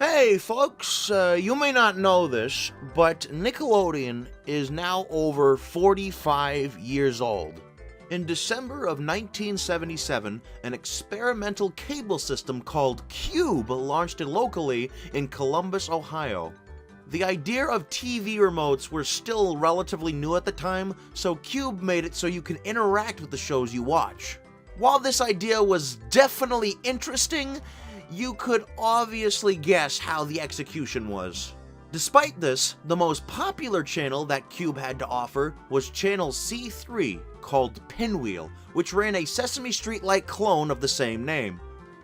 Hey folks, you may not know this, but Nickelodeon is now over 45 years old. In December of 1977, an experimental cable system called Cube launched locally in Columbus, Ohio. The idea of TV remotes were still relatively new at the time, so Cube made it so you can interact with the shows you watch. While this idea was definitely interesting, you could obviously guess how the execution was. Despite this, the most popular channel that Cube had to offer was channel C3, called Pinwheel, which ran a Sesame Street-like clone of the same name.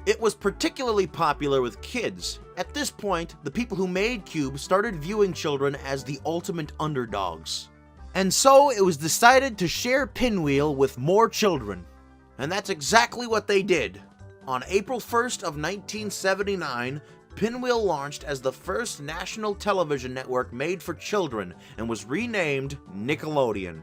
It was particularly popular with kids. At this point, the people who made Cube started viewing children as the ultimate underdogs. And so it was decided to share Pinwheel with more children. And that's exactly what they did. On April 1st of 1979, Pinwheel launched as the first national television network made for children and was renamed Nickelodeon.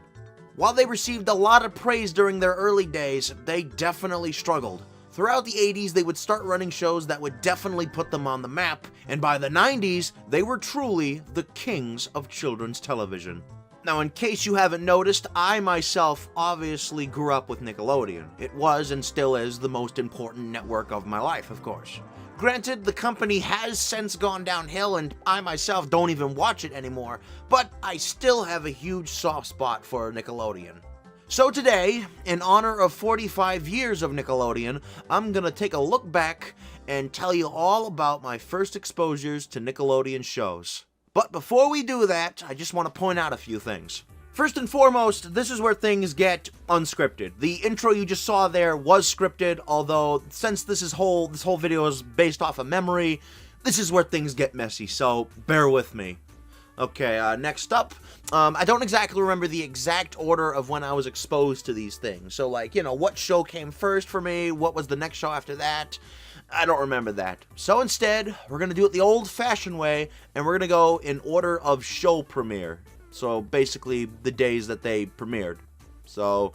While they received a lot of praise during their early days, they definitely struggled. Throughout the 80s, they would start running shows that would definitely put them on the map, and by the 90s, they were truly the kings of children's television. Now, in case you haven't noticed, I myself obviously grew up with Nickelodeon. It was and still is the most important network of my life, of course. Granted, the company has since gone downhill and I myself don't even watch it anymore, but I still have a huge soft spot for Nickelodeon. So today, in honor of 45 years of Nickelodeon, I'm gonna take a look back and tell you all about my first exposures to Nickelodeon shows. But before we do that, I just want to point out a few things. First and foremost, this is where things get unscripted. The intro you just saw there was scripted, although since this whole video is based off of memory, this is where things get messy, so bear with me. Okay, next up, I don't exactly remember the exact order of when I was exposed to these things. So like, what show came first for me, what was the next show after that? I don't remember that. So instead, we're going to do it the old-fashioned way, and we're going to go in order of show premiere. So basically, the days that they premiered. So,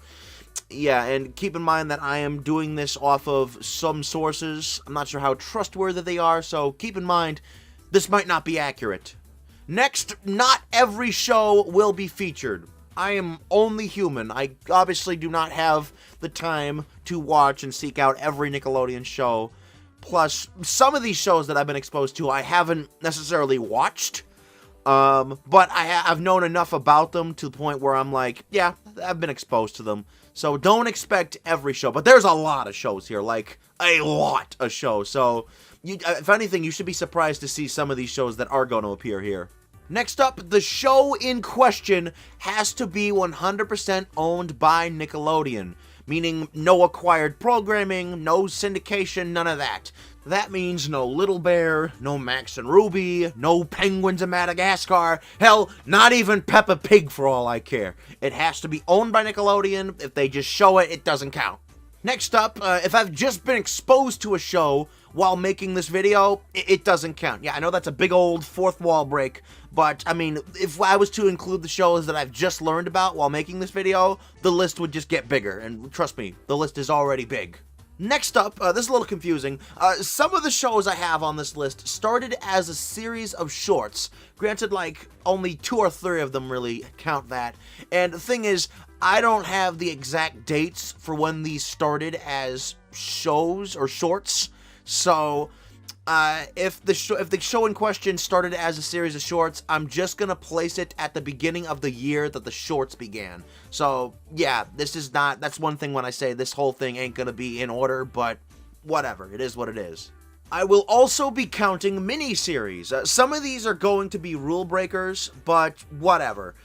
yeah, and keep in mind that I am doing this off of some sources. I'm not sure how trustworthy they are, so keep in mind, this might not be accurate. Next, not every show will be featured. I am only human. I obviously do not have the time to watch and seek out every Nickelodeon show. Plus, some of these shows that I've been exposed to, I haven't necessarily watched, but I've known enough about them to the point where I'm like, yeah, I've been exposed to them. So don't expect every show, but there's a lot of shows here, like a lot of shows. So, if anything, you should be surprised to see some of these shows that are going to appear here. Next up, the show in question has to be 100% owned by Nickelodeon. Meaning no acquired programming, no syndication, none of that. That means no Little Bear, no Max and Ruby, no Penguins of Madagascar, hell, not even Peppa Pig for all I care. It has to be owned by Nickelodeon. If they just show it, it doesn't count. Next up, if I've just been exposed to a show while making this video, it doesn't count. Yeah, I know that's a big old fourth wall break, but, I mean, if I was to include the shows that I've just learned about while making this video, the list would just get bigger, and trust me, the list is already big. Next up, this is a little confusing, some of the shows I have on this list started as a series of shorts. Granted, like, only 2 or 3 of them really count that, and the thing is, I don't have the exact dates for when these started as shows or shorts, so if the show in question started as a series of shorts, I'm just gonna place it at the beginning of the year that the shorts began. So yeah, that's one thing when I say this whole thing ain't gonna be in order, but whatever, it is what it is. I will also be counting mini-series. Some of these are going to be rule breakers, but whatever.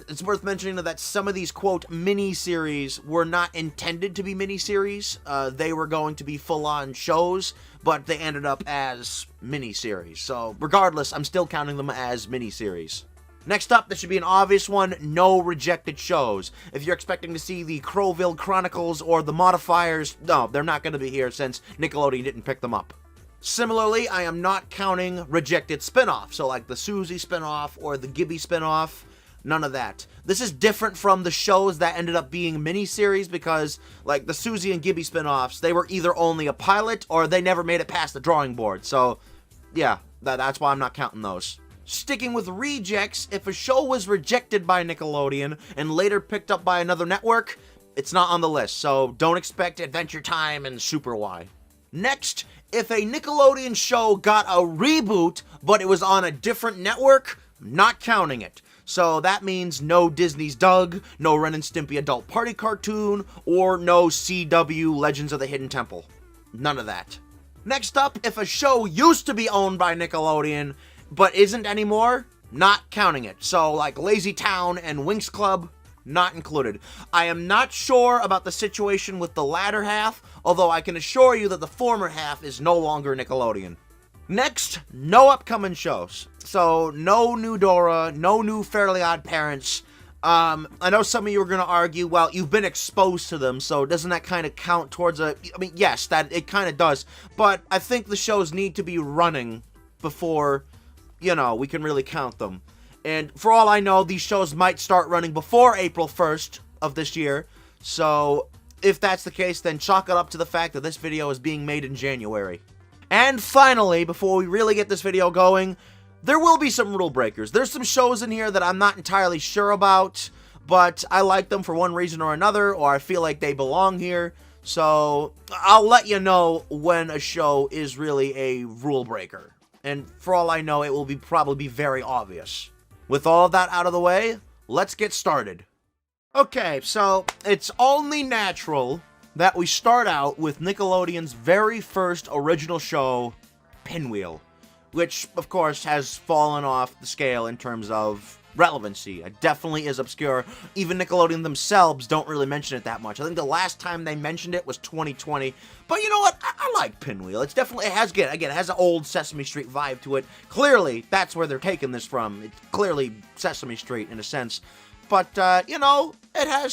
It's worth mentioning that some of these, quote, mini-series were not intended to be mini-series. They were going to be full-on shows, but they ended up as mini-series. So, regardless, I'm still counting them as mini-series. Next up, this should be an obvious one, no rejected shows. If you're expecting to see the Crowville Chronicles or the Modifiers, no, they're not going to be here since Nickelodeon didn't pick them up. Similarly, I am not counting rejected spin-offs, so like the Susie spin-off or the Gibby spin-off. None of that. This is different from the shows that ended up being miniseries because, like, the Susie and Gibby spin-offs, they were either only a pilot or they never made it past the drawing board. So, yeah, that's why I'm not counting those. Sticking with rejects, if a show was rejected by Nickelodeon and later picked up by another network, it's not on the list, so don't expect Adventure Time and Super Y. Next, if a Nickelodeon show got a reboot, but it was on a different network, not counting it. So that means no Disney's Doug, no Ren and Stimpy Adult Party Cartoon, or no CW Legends of the Hidden Temple. None of that. Next up, if a show used to be owned by Nickelodeon, but isn't anymore, not counting it. So like Lazy Town and Winx Club, not included. I am not sure about the situation with the latter half, although I can assure you that the former half is no longer Nickelodeon. Next, no upcoming shows. So no new Dora, no new Fairly Odd Parents. I know some of you are going to argue, well, you've been exposed to them, so doesn't that kind of count towards I mean, yes, that it kind of does, but I think the shows need to be running before, we can really count them. And for all I know, these shows might start running before April 1st of this year. So if that's the case, then chalk it up to the fact that this video is being made in January. And finally, before we really get this video going, there will be some rule breakers. There's some shows in here that I'm not entirely sure about, but I like them for one reason or another, or I feel like they belong here. So I'll let you know when a show is really a rule breaker. And for all I know, it will probably be very obvious. With all of that out of the way, let's get started. Okay, so it's only natural that we start out with Nickelodeon's very first original show, Pinwheel, which, of course, has fallen off the scale in terms of relevancy. It definitely is obscure. Even Nickelodeon themselves don't really mention it that much. I think the last time they mentioned it was 2020. But you know what? I like Pinwheel. It's definitely, it has an old Sesame Street vibe to it. Clearly, that's where they're taking this from. It's clearly Sesame Street in a sense. But, it has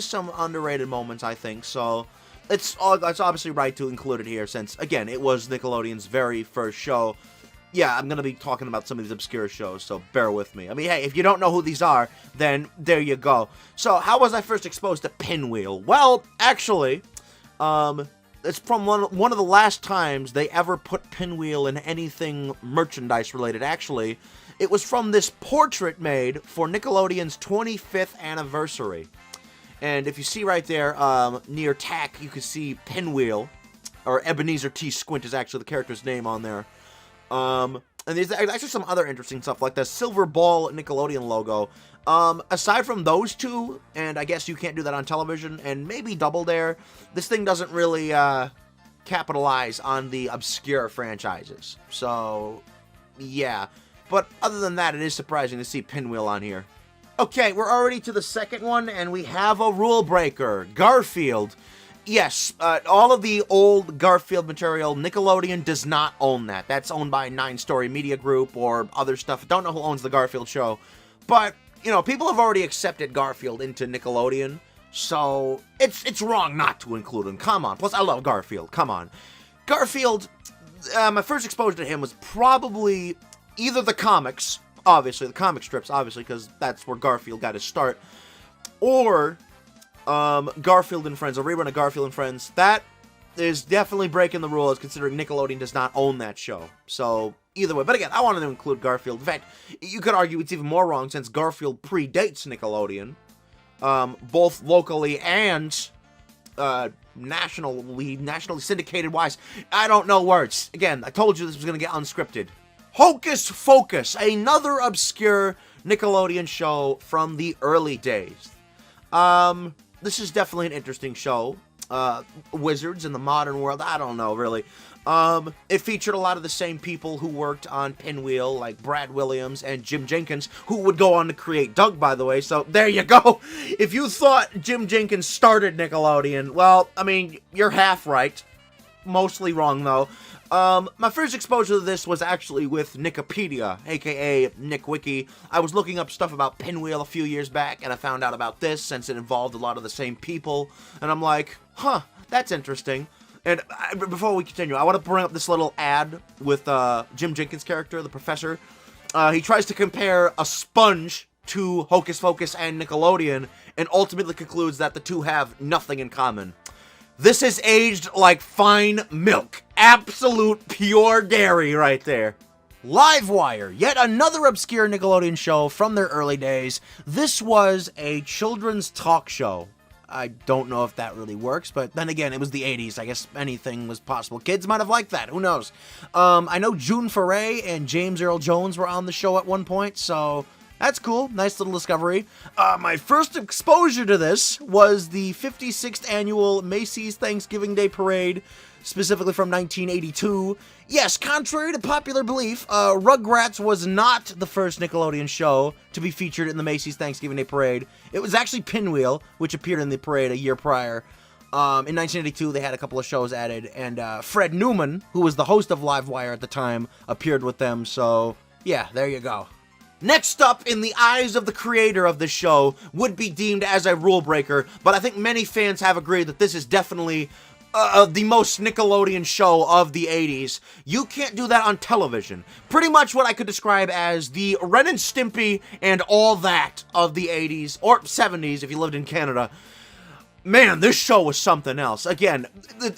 some underrated moments, I think. So it's obviously right to include it here since, again, it was Nickelodeon's very first show. Yeah, I'm going to be talking about some of these obscure shows, so bear with me. I mean, hey, if you don't know who these are, then there you go. So, how was I first exposed to Pinwheel? Well, actually, it's from one of the last times they ever put Pinwheel in anything merchandise-related. Actually, it was from this portrait made for Nickelodeon's 25th anniversary. And if you see right there, near Tack, you can see Pinwheel, or Ebenezer T. Squint is actually the character's name on there. And there's actually some other interesting stuff, like the silver ball Nickelodeon logo. Aside from those two, and I guess you can't do that on television, and maybe Double Dare, this thing doesn't really, capitalize on the obscure franchises. So, yeah. But other than that, it is surprising to see Pinwheel on here. Okay, we're already to the second one, and we have a rule breaker. Garfield. Yes, all of the old Garfield material, Nickelodeon does not own that. That's owned by 9 Story Media Group or other stuff. Don't know who owns the Garfield show. But, people have already accepted Garfield into Nickelodeon, so it's wrong not to include him. Come on. Plus, I love Garfield. Come on. Garfield, my first exposure to him was probably either the comics, obviously, the comic strips, obviously, because that's where Garfield got his start, or Garfield and Friends, a rerun of Garfield and Friends. That is definitely breaking the rules, considering Nickelodeon does not own that show. So, either way. But again, I wanted to include Garfield. In fact, you could argue it's even more wrong, since Garfield predates Nickelodeon, both locally and nationally syndicated-wise. I don't know words. Again, I told you this was going to get unscripted. Hocus Focus, another obscure Nickelodeon show from the early days. This is definitely an interesting show. Wizards in the modern world, I don't know, really. It featured a lot of the same people who worked on Pinwheel, like Brad Williams and Jim Jenkins, who would go on to create Doug, by the way, so there you go. If you thought Jim Jenkins started Nickelodeon, well, I mean, you're half right. Mostly wrong, though. My first exposure to this was actually with Nickipedia, aka NickWiki. I was looking up stuff about Pinwheel a few years back, and I found out about this since it involved a lot of the same people, and I'm like, huh, that's interesting. And before we continue, I want to bring up this little ad with Jim Jenkins' character, the professor. He tries to compare a sponge to Hocus Pocus and Nickelodeon, and ultimately concludes that the two have nothing in common. This is aged like fine milk. Absolute pure dairy right there. Livewire, yet another obscure Nickelodeon show from their early days. This was a children's talk show. I don't know if that really works, but then again, it was the 80s. I guess anything was possible. Kids might have liked that. Who knows? I know June Foray and James Earl Jones were on the show at one point, so that's cool. Nice little discovery. My first exposure to this was the 56th annual Macy's Thanksgiving Day Parade, specifically from 1982. Yes, contrary to popular belief, Rugrats was not the first Nickelodeon show to be featured in the Macy's Thanksgiving Day Parade. It was actually Pinwheel, which appeared in the parade a year prior. In 1982, they had a couple of shows added, and Fred Newman, who was the host of Livewire at the time, appeared with them, so yeah, there you go. Next up, in the eyes of the creator of this show, would be deemed as a rule breaker, but I think many fans have agreed that this is definitely the most Nickelodeon show of the 80s. You can't do that on television. Pretty much what I could describe as the Ren and Stimpy and all that of the 80s, or 70s if you lived in Canada. Man, this show was something else. Again,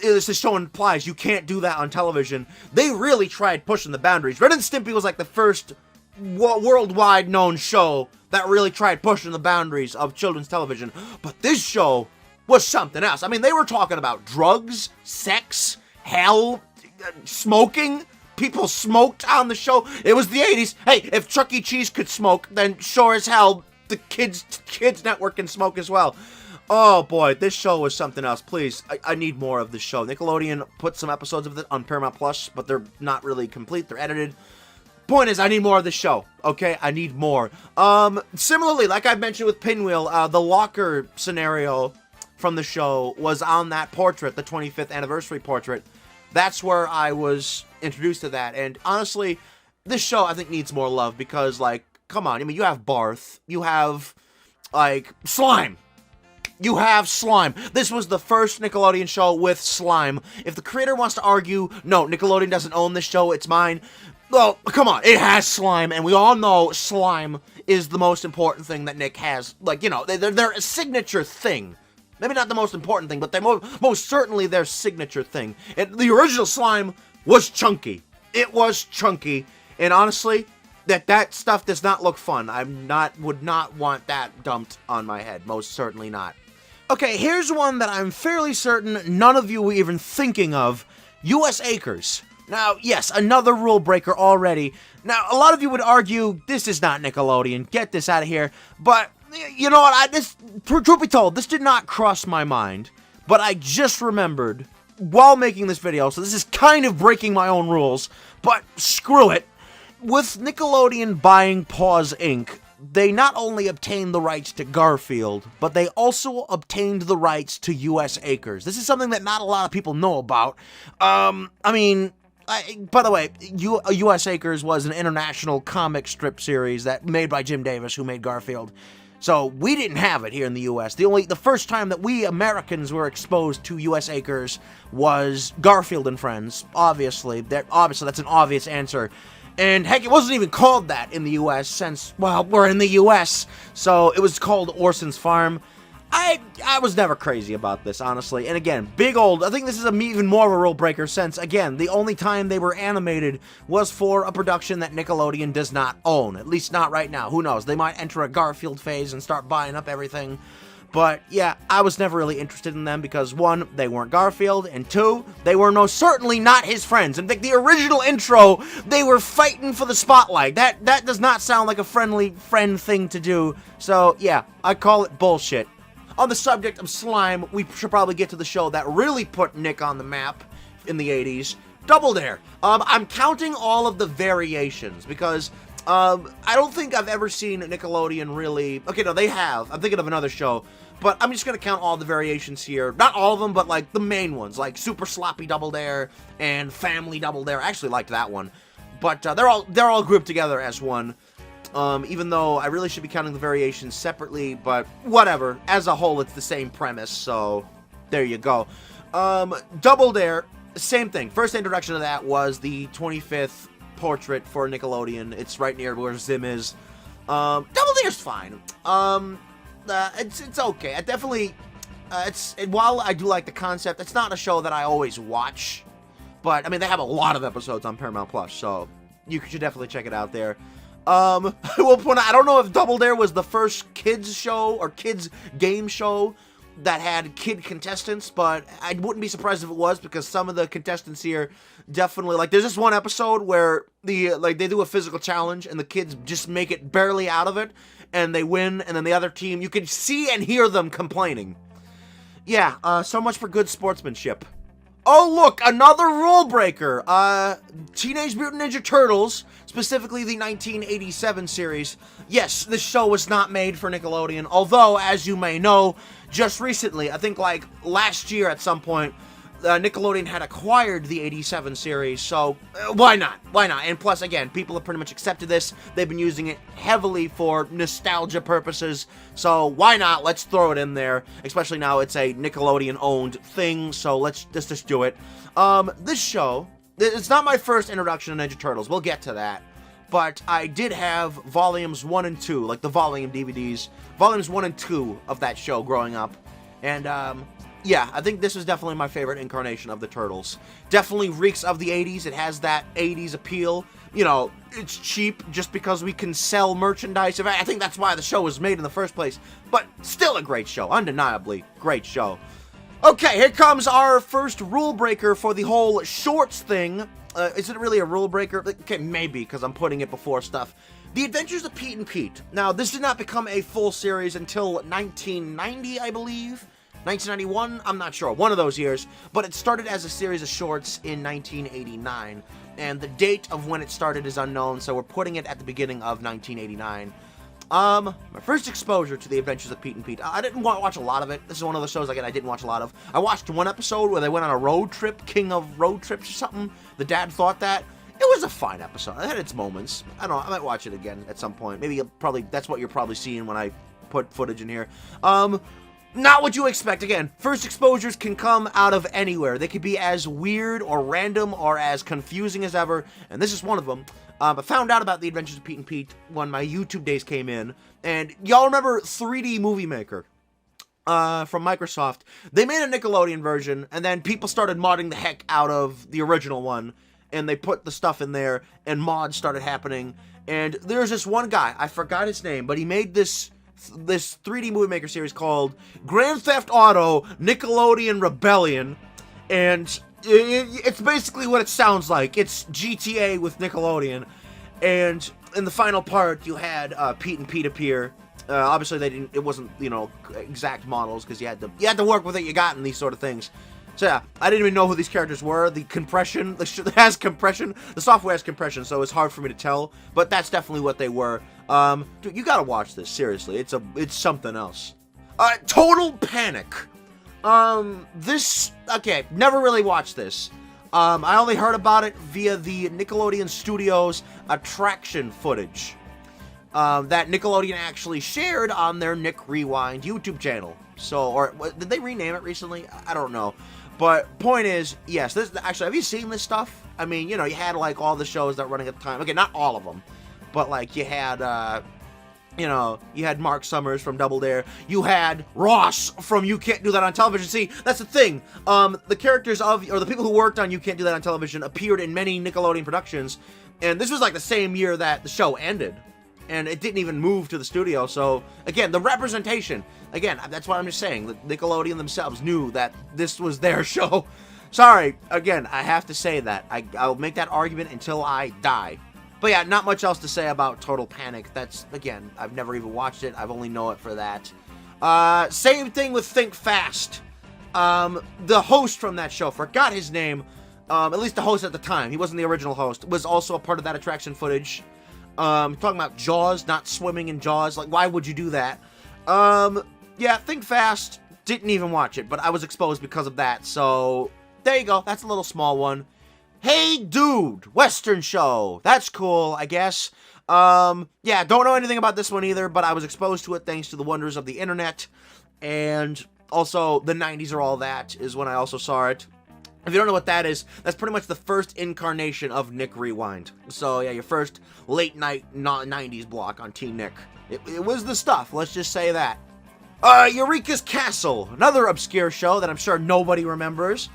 as the show implies, you can't do that on television. They really tried pushing the boundaries. Ren and Stimpy was like the first worldwide known show that really tried pushing the boundaries of children's television. But this show was something else. I mean, they were talking about drugs, sex, hell, smoking. People smoked on the show. It was the 80s. Hey, if Chuck E. Cheese could smoke, then sure as hell the Kids Network can smoke as well. Oh boy, this show was something else. Please, I need more of this show. Nickelodeon put some episodes of it on Paramount Plus, but they're not really complete. They're edited. Point is, I need more of this show, okay? I need more. Similarly, like I mentioned with Pinwheel, the locker scenario from the show was on that portrait, the 25th anniversary portrait. That's where I was introduced to that, and honestly, this show, I think, needs more love, because, like, come on, I mean, you have Barth, you have, like, Slime. You have Slime. This was the first Nickelodeon show with Slime. If the creator wants to argue, no, Nickelodeon doesn't own this show, it's mine, well, come on, it has Slime, and we all know Slime is the most important thing that Nick has. Like, you know, they're a signature thing. Maybe not the most important thing, but they're most certainly their signature thing. And the original Slime was chunky. It was chunky, and honestly, that stuff does not look fun. Would not want that dumped on my head. Most certainly not. Okay, here's one that I'm fairly certain none of you were even thinking of. U.S. Acres. Now, yes, another rule breaker already. Now, a lot of you would argue, this is not Nickelodeon, get this out of here. But, you know what, truth be told, this did not cross my mind. But I just remembered, while making this video, so this is kind of breaking my own rules, but screw it. With Nickelodeon buying Paws Inc., they not only obtained the rights to Garfield, but they also obtained the rights to U.S. Acres. This is something that not a lot of people know about. By the way, U.S. Acres was an international comic strip series that made by Jim Davis, who made Garfield. So we didn't have it here in the U.S. The first time that we Americans were exposed to U.S. Acres was Garfield and Friends. Obviously, that's an obvious answer. And heck, it wasn't even called that in the U.S. since, well, we're in the U.S. So it was called Orson's Farm. I was never crazy about this, honestly. And again, I think this is even more of a rule breaker since, again, the only time they were animated was for a production that Nickelodeon does not own. At least not right now. Who knows? They might enter a Garfield phase and start buying up everything. But yeah, I was never really interested in them because, one, they weren't Garfield, and two, they were certainly not his friends. In fact, the original intro, they were fighting for the spotlight. That does not sound like a friendly friend thing to do. So yeah, I call it bullshit. On the subject of Slime, we should probably get to the show that really put Nick on the map in the 80s, Double Dare. I'm counting all of the variations because I don't think I've ever seen Nickelodeon really... Okay, no, they have. I'm thinking of another show, but I'm just going to count all the variations here. Not all of them, but like the main ones, like Super Sloppy Double Dare and Family Double Dare. I actually liked that one, but they're all grouped together as one. Even though I really should be counting the variations separately, but whatever. As a whole, it's the same premise, so there you go. Double Dare, same thing. First introduction to that was the 25th portrait for Nickelodeon. It's right near where Zim is. Double Dare's fine. It's okay. While I do like the concept, it's not a show that I always watch. But, I mean, they have a lot of episodes on Paramount Plus, so you should definitely check it out there. I will point out, I don't know if Double Dare was the first kids show or kids game show that had kid contestants, but I wouldn't be surprised if it was, because some of the contestants here definitely, like, there's this one episode where they do a physical challenge and the kids just make it barely out of it and they win, and then the other team, you can see and hear them complaining. Yeah, so much for good sportsmanship. Oh, look, another rule breaker. Teenage Mutant Ninja Turtles, specifically the 1987 series. Yes, this show was not made for Nickelodeon, although, as you may know, just recently, I think like last year at some point, Nickelodeon had acquired the 87 series, so why not? Why not? And plus, again, people have pretty much accepted this. They've been using it heavily for nostalgia purposes, so why not? Let's throw it in there, especially now it's a Nickelodeon-owned thing, so let's just do it. This show, it's not my first introduction to Ninja Turtles. We'll get to that. But I did have volumes 1 and 2, like the volume DVDs, volumes 1 and 2 of that show growing up, and, yeah, I think this is definitely my favorite incarnation of the Turtles. Definitely reeks of the 80s. It has that 80s appeal. You know, it's cheap just because we can sell merchandise. I think that's why the show was made in the first place. But still a great show. Undeniably great show. Okay, here comes our first rule breaker for the whole shorts thing. Is it really a rule breaker? Okay, maybe, because I'm putting it before stuff. The Adventures of Pete and Pete. Now, this did not become a full series until 1990, I believe. 1991, I'm not sure, one of those years, but it started as a series of shorts in 1989, and the date of when it started is unknown, so we're putting it at the beginning of 1989. My first exposure to the Adventures of Pete and Pete, I didn't watch a lot of it. This is one of the shows, again, I didn't watch a lot of. I watched one episode where they went on a road trip, King of Road Trips or something. The dad thought that. It was a fine episode. It had its moments. I don't know, I might watch it again at some point. Maybe that's what you're probably seeing when I put footage in here. Not what you expect. Again, first exposures can come out of anywhere. They could be as weird or random or as confusing as ever, and this is one of them. I found out about the Adventures of Pete and Pete when my YouTube days came in, and y'all remember 3D Movie Maker from Microsoft? They made a Nickelodeon version, and then people started modding the heck out of the original one, and they put the stuff in there, and mods started happening, and there's this one guy, I forgot his name, but he made this 3D Movie Maker series called Grand Theft Auto Nickelodeon Rebellion, and it's basically what it sounds like. It's GTA with Nickelodeon, and in the final part, you had Pete and Pete appear. Obviously, it wasn't, you know, exact models, because you had to work with what you got in these sort of things. So yeah, I didn't even know who these characters were. The compression, it has compression. The software has compression, so it's hard for me to tell. But that's definitely what they were. Dude, you gotta watch this, seriously. It's something else. Total Panic. Okay, never really watched this. I only heard about it via the Nickelodeon Studios attraction footage. That Nickelodeon actually shared on their Nick Rewind YouTube channel. So, or did they rename it recently? I don't know. But point is, yes, actually, have you seen this stuff? I mean, you know, you had like all the shows that were running at the time. Okay, not all of them, but like you had, you know, you had Mark Summers from Double Dare. You had Ross from You Can't Do That on Television. See, that's the thing. The characters or the people who worked on You Can't Do That on Television appeared in many Nickelodeon productions, and this was like the same year that the show ended. And it didn't even move to the studio, so, again, the representation, again, that's what I'm just saying, the Nickelodeon themselves knew that this was their show. Sorry, again, I have to say that. I'll make that argument until I die. But yeah, not much else to say about Total Panic. That's, again, I've never even watched it, I've only know it for that. Same thing with Think Fast. The host from that show, forgot his name, at least the host at the time, he wasn't the original host, was also a part of that attraction footage. Talking about Jaws, not swimming in Jaws. Like, why would you do that? Yeah, Think Fast. Didn't even watch it, but I was exposed because of that. So, there you go. That's a little small one. Hey Dude, Western show. That's cool, I guess. Yeah, don't know anything about this one either, but I was exposed to it thanks to the wonders of the internet. And also, the 90s or all that is when I also saw it. If you don't know what that is, that's pretty much the first incarnation of Nick Rewind. So, yeah, your first late-night 90s block on Team Nick. It was the stuff, let's just say that. Eureka's Castle, another obscure show that I'm sure nobody remembers.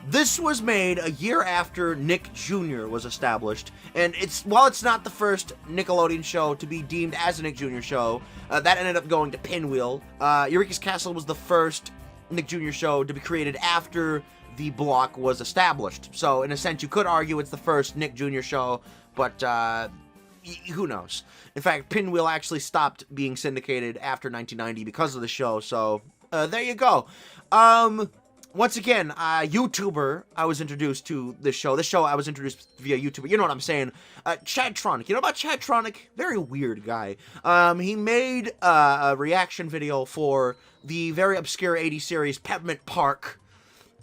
This was made a year after Nick Jr. was established, and while it's not the first Nickelodeon show to be deemed as a Nick Jr. show, that ended up going to Pinwheel. Eureka's Castle was the first Nick Jr. show to be created after the block was established. So, in a sense, you could argue it's the first Nick Jr. show, but, who knows? In fact, Pinwheel actually stopped being syndicated after 1990 because of the show, so, there you go. Once again, YouTuber, I was introduced to this show. This show I was introduced via YouTuber. You know what I'm saying? Chadtronic. You know about Chadtronic? Very weird guy. He made a reaction video for the very obscure 80s series Peppermint Park.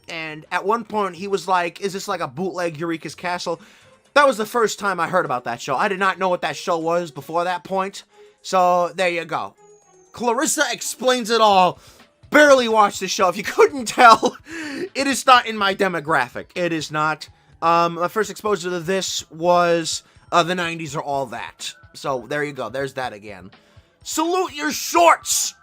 And at one point, he was like, is this like a bootleg Eureka's Castle? That was the first time I heard about that show. I did not know what that show was before that point. So, there you go. Clarissa explains it all. Barely watched this show. If you couldn't tell, it is not in my demographic. It is not. My first exposure to this was the 90s or all that. So, there you go. There's that again. Salute your shorts!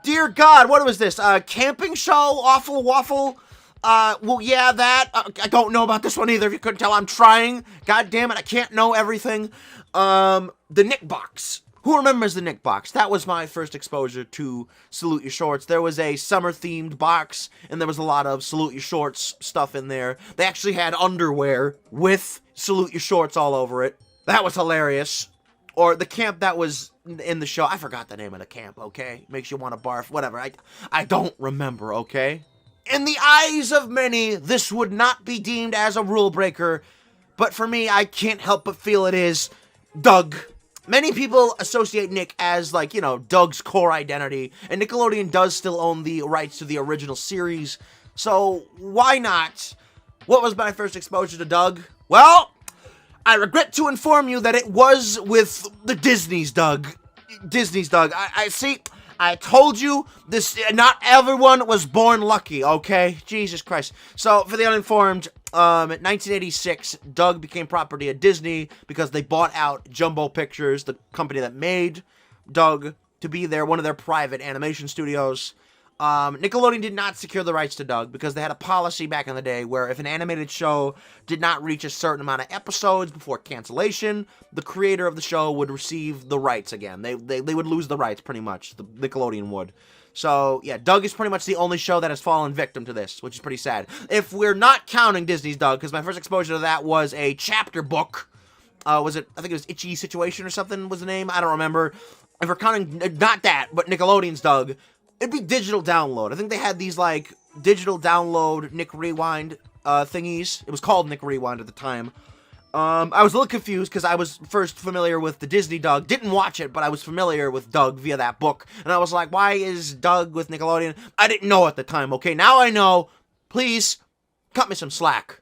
Dear God, what was this? Camping show? Awful Waffle? Well, yeah, that. I don't know about this one either, if you couldn't tell. I'm trying. God damn it, I can't know everything. The Nick Box. Who remembers the Nick Box? That was my first exposure to Salute Your Shorts. There was a summer-themed box, and there was a lot of Salute Your Shorts stuff in there. They actually had underwear with Salute Your Shorts all over it. That was hilarious. Or the camp that was in the show. I forgot the name of the camp, okay? Makes you want to barf, whatever. I don't remember, okay? In the eyes of many, this would not be deemed as a rule breaker, but for me, I can't help but feel it is Doug. Many people associate Nick as, like, you know, Doug's core identity, and Nickelodeon does still own the rights to the original series, so why not? What was my first exposure to Doug? Well, I regret to inform you that it was with the Disney's Doug. Disney's Doug. I see, I told you, not everyone was born lucky, okay? Jesus Christ. So, for the uninformed, in 1986, Doug became property of Disney because they bought out Jumbo Pictures, the company that made Doug, to be one of their private animation studios. Nickelodeon did not secure the rights to Doug because they had a policy back in the day where if an animated show did not reach a certain amount of episodes before cancellation, the creator of the show would receive the rights again. They would lose the rights, pretty much. The Nickelodeon would. So, yeah, Doug is pretty much the only show that has fallen victim to this, which is pretty sad. If we're not counting Disney's Doug, because my first exposure to that was a chapter book. I think it was Itchy Situation or something was the name? I don't remember. If we're counting, not that, but Nickelodeon's Doug, it'd be digital download. I think they had these, like, digital download Nick Rewind thingies. It was called Nick Rewind at the time. I was a little confused because I was first familiar with the Disney Doug. Didn't watch it, but I was familiar with Doug via that book. And I was like, why is Doug with Nickelodeon? I didn't know at the time, okay? Now I know. Please, cut me some slack.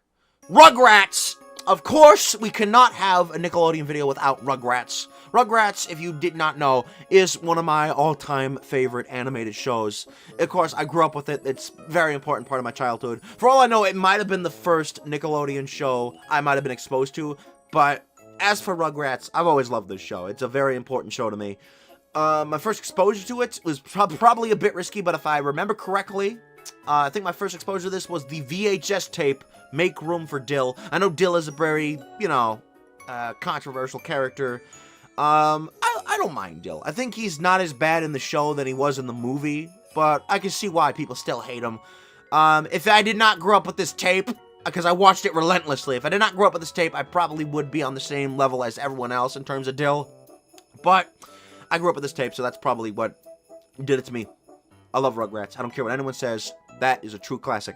Rugrats! Of course, we cannot have a Nickelodeon video without Rugrats. Rugrats, if you did not know, is one of my all-time favorite animated shows. Of course, I grew up with it. It's a very important part of my childhood. For all I know, it might have been the first Nickelodeon show I might have been exposed to, but as for Rugrats, I've always loved this show. It's a very important show to me. My first exposure to it was probably a bit risky, but if I remember correctly, I think my first exposure to this was the VHS tape, Make Room for Dill. I know Dill is a very, you know, controversial character. I don't mind Dill. I think he's not as bad in the show than he was in the movie, but I can see why people still hate him. If I did not grow up with this tape, because I watched it relentlessly, if I did not grow up with this tape, I probably would be on the same level as everyone else in terms of Dill. But I grew up with this tape, so that's probably what did it to me. I love Rugrats. I don't care what anyone says. That is a true classic.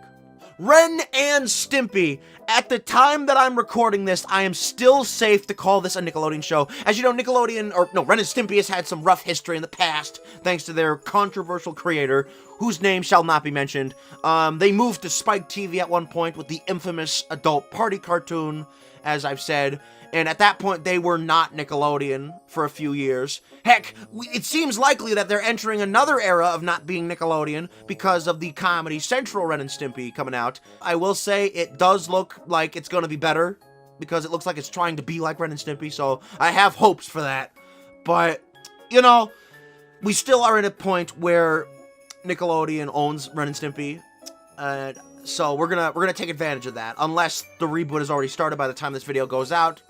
Ren and Stimpy. At the time that I'm recording this, I am still safe to call this a Nickelodeon show. As you know, Ren and Stimpy has had some rough history in the past, thanks to their controversial creator, whose name shall not be mentioned. They moved to Spike TV at one point with the infamous adult party cartoon, as I've said, and at that point, they were not Nickelodeon for a few years. Heck, it seems likely that they're entering another era of not being Nickelodeon because of the Comedy Central Ren and Stimpy coming out. I will say it does look like it's going to be better because it looks like it's trying to be like Ren and Stimpy, so I have hopes for that. But, you know, we still are at a point where Nickelodeon owns Ren and Stimpy, so we're gonna take advantage of that. Unless the reboot has already started by the time this video goes out.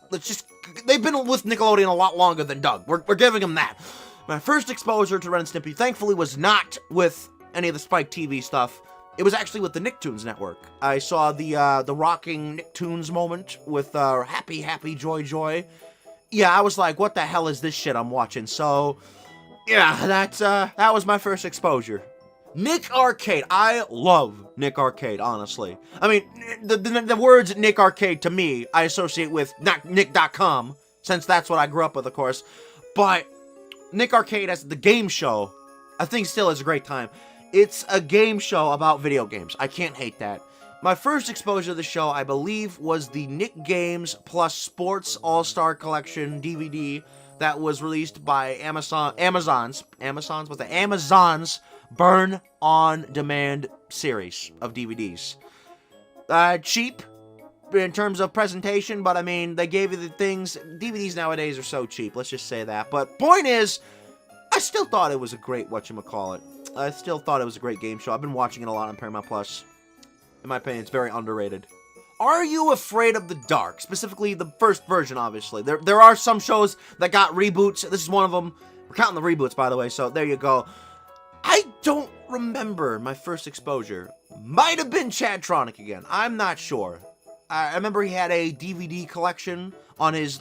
They've been with Nickelodeon a lot longer than Doug. We're giving them that. My first exposure to Ren and Stimpy, thankfully, was not with any of the Spike TV stuff. It was actually with the Nicktoons network. I saw the rocking Nicktoons moment with Happy Happy Joy Joy. Yeah, I was like, what the hell is this shit I'm watching? So, yeah, that was my first exposure. Nick Arcade. I love Nick Arcade, honestly. I mean, the words Nick Arcade to me, I associate with Nick.com, since that's what I grew up with, of course. But Nick Arcade as the game show, I think still is a great time. It's a game show about video games. I can't hate that. My first exposure to the show, I believe, was the Nick Games plus Sports All-Star Collection DVD that was released by Amazon's Burn On Demand series of DVDs. Cheap in terms of presentation, but I mean, they gave you the things. DVDs nowadays are so cheap, let's just say that. But point is, I still thought it was a great whatchamacallit. I still thought it was a great game show. I've been watching it a lot on Paramount Plus. In my opinion, it's very underrated. Are you afraid of the dark? Specifically, the first version, obviously. There are some shows that got reboots. This is one of them. We're counting the reboots, by the way, so there you go. I don't remember my first exposure. Might have been Chadtronic again. I'm not sure. I remember he had a DVD collection on his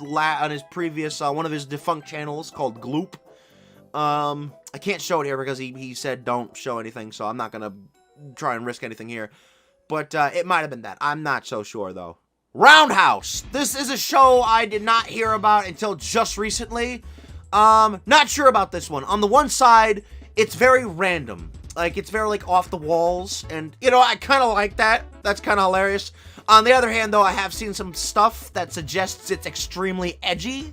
previous, one of his defunct channels called Gloop. I can't show it here because he said don't show anything, so I'm not gonna try and risk anything here. But, it might have been that. I'm not so sure, though. Roundhouse. This is a show I did not hear about until just recently. Not sure about this one. On the one side, it's very random. Like, it's very, like, off the walls. And, you know, I kind of like that. That's kind of hilarious. On the other hand, though, I have seen some stuff that suggests it's extremely edgy.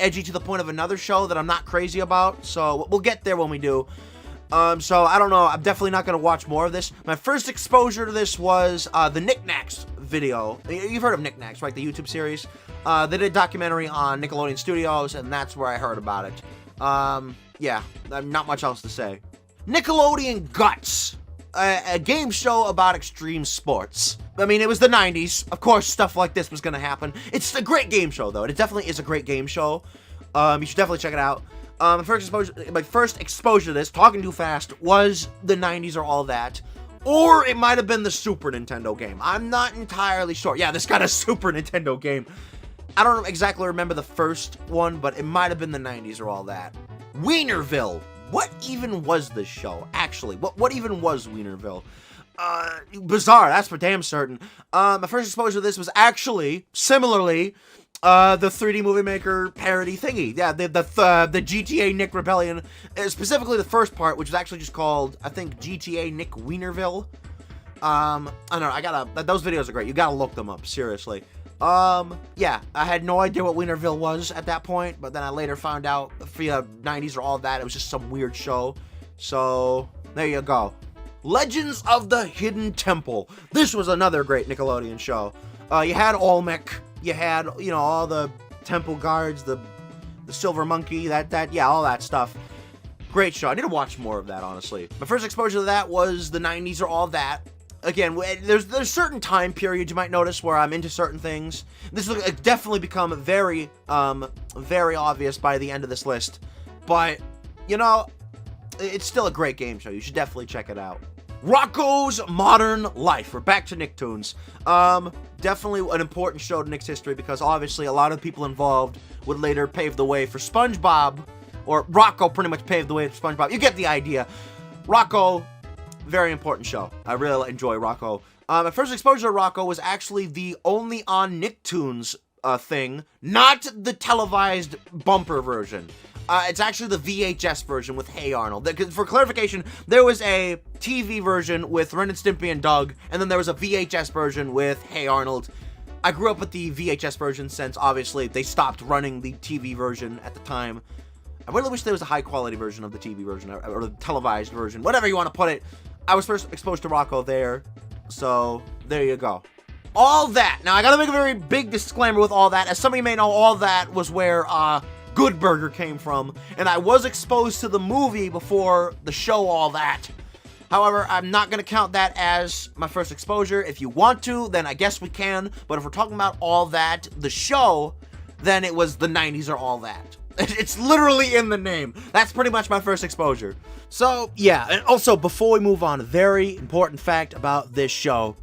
Edgy to the point of another show that I'm not crazy about. So, we'll get there when we do. So, I don't know. I'm definitely not going to watch more of this. My first exposure to this was, the Knickknacks video. You've heard of Knickknacks, right? The YouTube series. They did a documentary on Nickelodeon Studios, and that's where I heard about it. Yeah, not much else to say. Nickelodeon Guts. A game show about extreme sports. I mean, it was the 90s. Of course, stuff like this was going to happen. It's a great game show, though. It definitely is a great game show. You should definitely check it out. My first exposure to this, talking too fast, was the 90s or all that. Or it might have been the Super Nintendo game. I'm not entirely sure. Yeah, this got a Super Nintendo game. I don't exactly remember the first one, but it might have been the 90s or all that. Wienerville. What even was this show, actually? What even was Wienerville? Bizarre, that's for damn certain. My first exposure to this was actually, similarly, the 3D Movie Maker parody thingy. Yeah, the GTA Nick Rebellion, specifically the first part, which was actually just called, I think, GTA Nick Wienerville. I don't know, those videos are great. You gotta look them up, seriously. Yeah, I had no idea what Wienerville was at that point, but then I later found out via 90s or all that, it was just some weird show. So, there you go. Legends of the Hidden Temple. This was another great Nickelodeon show. You had Olmec, you had, you know, all the temple guards, the silver monkey, yeah, all that stuff. Great show. I need to watch more of that, honestly. My first exposure to that was the 90s or all that. Again, there's certain time periods you might notice where I'm into certain things. This will definitely become very obvious by the end of this list. But, you know, it's still a great game show. You should definitely check it out. Rocko's Modern Life. We're back to Nicktoons. Definitely an important show to Nick's history because obviously a lot of people involved would later pave the way for SpongeBob, or Rocko pretty much paved the way for SpongeBob. You get the idea. Rocko, very important show. I really enjoy Rocko. My first exposure to Rocko was actually the only on Nicktoons thing, not the televised bumper version. It's actually the VHS version with Hey Arnold. For clarification, there was a TV version with Ren and Stimpy and Doug, and then there was a VHS version with Hey Arnold. I grew up with the VHS version since, obviously, they stopped running the TV version at the time. I really wish there was a high-quality version of the TV version, or the televised version, whatever you want to put it. I was first exposed to Rocko there, so there you go. All That. Now, I gotta make a very big disclaimer with All That. As some of you may know, All That was where, Good Burger came from, and I was exposed to the movie before the show All That. However, I'm not going to count that as my first exposure. If you want to, then I guess we can. But if we're talking about All That, the show, then it was the 90s or All That. It's literally in the name. That's pretty much my first exposure. So, yeah. And also, before we move on, a very important fact about this show.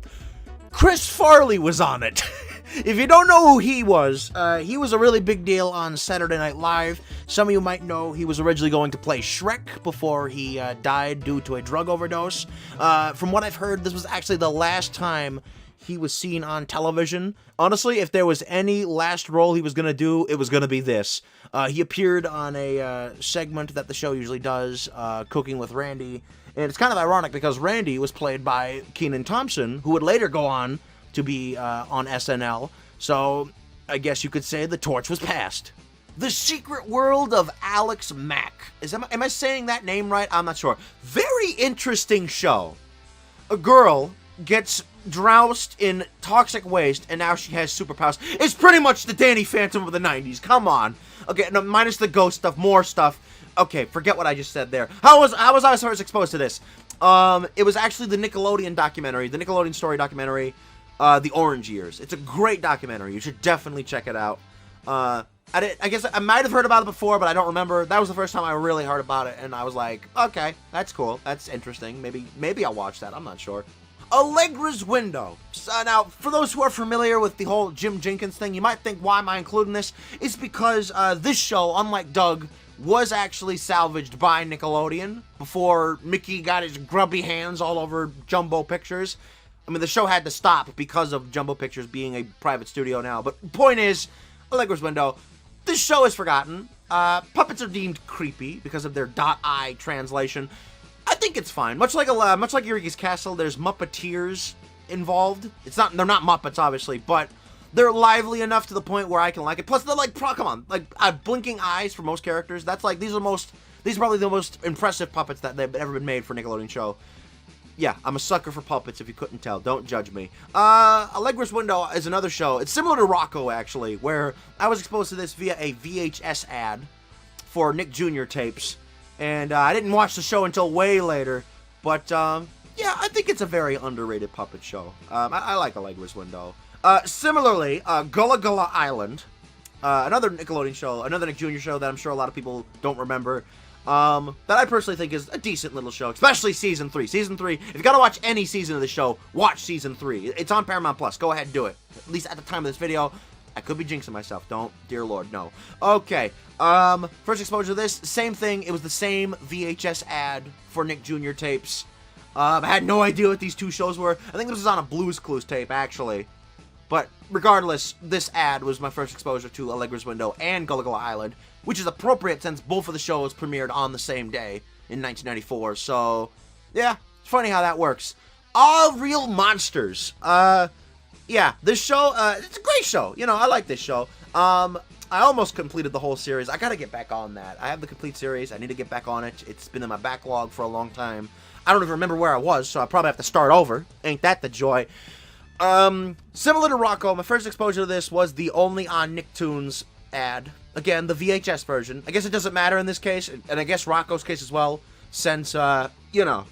Chris Farley was on it. If you don't know who he was a really big deal on Saturday Night Live. Some of you might know he was originally going to play Shrek before he died due to a drug overdose. From what I've heard, this was actually the last time he was seen on television. Honestly, if there was any last role he was going to do, it was going to be this. He appeared on a segment that the show usually does, Cooking with Randy. And it's kind of ironic because Randy was played by Kenan Thompson, who would later go on to be on SNL, so I guess you could say the torch was passed. The Secret World of Alex Mack. Am I saying that name right? I'm not sure. Very interesting show. A girl gets doused in toxic waste, and now she has superpowers. It's pretty much the Danny Phantom of the 90s. Come on. Okay, no, minus the ghost stuff, more stuff. Okay, forget what I just said there. How was I first exposed to this? It was actually the Nickelodeon documentary, the Nickelodeon story documentary, The Orange Years. It's a great documentary. You should definitely check it out. I guess I might have heard about it before, but I don't remember. That was the first time I really heard about it, and I was like, okay, that's cool. That's interesting. Maybe I'll watch that. I'm not sure. Allegra's Window. So now, for those who are familiar with the whole Jim Jenkins thing, you might think, why am I including this? It's because this show, unlike Doug, was actually salvaged by Nickelodeon before Mickey got his grubby hands all over Jumbo Pictures. I mean, the show had to stop because of Jumbo Pictures being a private studio now. But point is, Allegra's Window, this show is forgotten. Puppets are deemed creepy because of their .I translation. I think it's fine. Much like Eureka's Castle, there's Muppeteers involved. They're not Muppets, obviously, but they're lively enough to the point where I can like it. Plus, they're like, come on, like blinking eyes for most characters. That's like these are probably the most impressive puppets that they've ever been made for a Nickelodeon show. Yeah, I'm a sucker for puppets, if you couldn't tell. Don't judge me. Allegra's Window is another show. It's similar to Rocco, actually, where I was exposed to this via a VHS ad for Nick Jr. tapes. And I didn't watch the show until way later. But, yeah, I think it's a very underrated puppet show. I like Allegra's Window. Similarly, Gullah Gullah Island, another Nickelodeon show, another Nick Jr. show that I'm sure a lot of people don't remember. That I personally think is a decent little show, especially Season 3. Season 3, if you gotta watch any season of the show, watch Season 3. It's on Paramount+. Go ahead and do it. At least at the time of this video. I could be jinxing myself. Don't. Dear Lord, no. Okay. First exposure to this, same thing. It was the same VHS ad for Nick Jr. tapes. I had no idea what these two shows were. I think this was on a Blue's Clues tape, actually. But regardless, this ad was my first exposure to Allegra's Window and Gullah Gullah Island, which is appropriate since both of the shows premiered on the same day in 1994. So, yeah, it's funny how that works. All Real Monsters. Yeah, this show, it's a great show. You know, I like this show. I almost completed the whole series. I gotta get back on that. I have the complete series. I need to get back on it. It's been in my backlog for a long time. I don't even remember where I was, so I probably have to start over. Ain't that the joy? Similar to Rocco, my first exposure to this was the Only on Nicktoons ad. Again, the VHS version. I guess it doesn't matter in this case, and I guess Rocco's case as well, since, you know,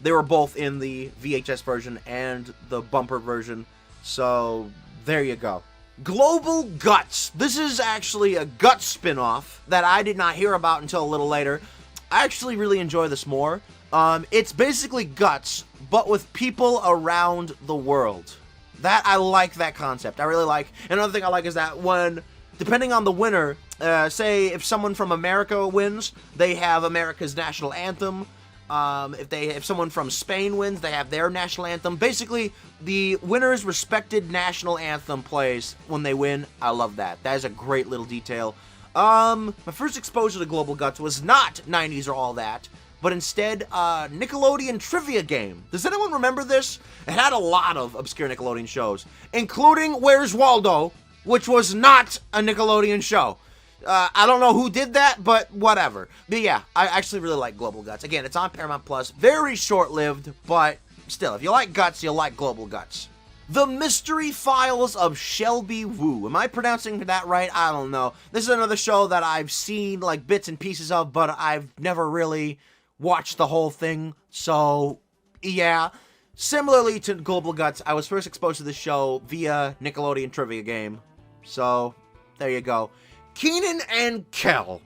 they were both in the VHS version and the bumper version, so there you go. Global Guts. This is actually a Guts spin-off that I did not hear about until a little later. I actually really enjoy this more. It's basically Guts, but with people around the world. I like that concept. I really like. Another thing I like is that when, depending on the winner, say if someone from America wins, they have America's national anthem. If someone from Spain wins, they have their national anthem. Basically, the winner's respected national anthem plays when they win. I love that. That is a great little detail. My first exposure to Global Guts was not 90s or All That, but instead, Nickelodeon trivia game. Does anyone remember this? It had a lot of obscure Nickelodeon shows, including Where's Waldo, which was not a Nickelodeon show. I don't know who did that, but whatever. But yeah, I actually really like Global Guts. Again, it's on Paramount+. Very short-lived, but still, if you like Guts, you'll like Global Guts. The Mystery Files of Shelby Woo. Am I pronouncing that right? I don't know. This is another show that I've seen like bits and pieces of, but I've never really watched the whole thing. So, yeah. Similarly to Global Guts, I was first exposed to this show via Nickelodeon Trivia Game. So, there you go. Kenan and Kel.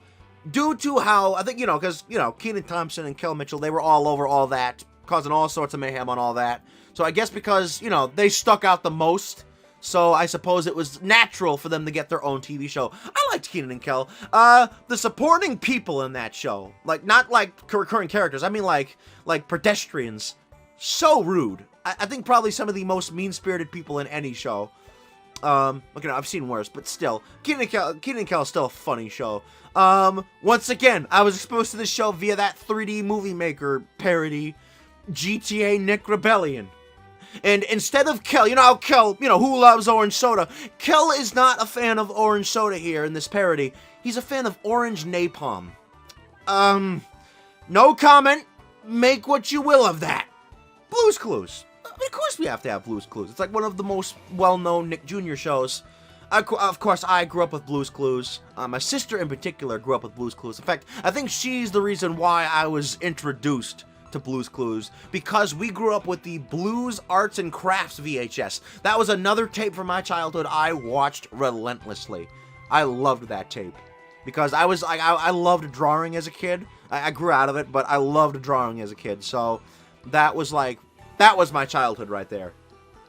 Due to how, I think, because, Kenan Thompson and Kel Mitchell, they were all over all that, causing all sorts of mayhem on all that. So I guess because, they stuck out the most, so I suppose it was natural for them to get their own TV show. I liked Kenan and Kel. The supporting people in that show, like, not like recurring characters, I mean like pedestrians, so rude. I think probably some of the most mean-spirited people in any show. I've seen worse, but still, Kenan and Kel is still a funny show. Once again, I was exposed to this show via that 3D Movie Maker parody, GTA Nick Rebellion. And instead of Kel, how Kel, who loves orange soda? Kel is not a fan of orange soda here in this parody. He's a fan of orange napalm. No comment. Make what you will of that. Blue's Clues. Of course we have to have Blue's Clues. It's like one of the most well-known Nick Jr. shows. Of course, I grew up with Blue's Clues. My sister in particular grew up with Blue's Clues. In fact, I think she's the reason why I was introduced to Blue's Clues, because we grew up with the Blues Arts and Crafts VHS. That was another tape from my childhood I watched relentlessly. I loved that tape because I loved drawing as a kid. I grew out of it, but I loved drawing as a kid. So that was my childhood right there.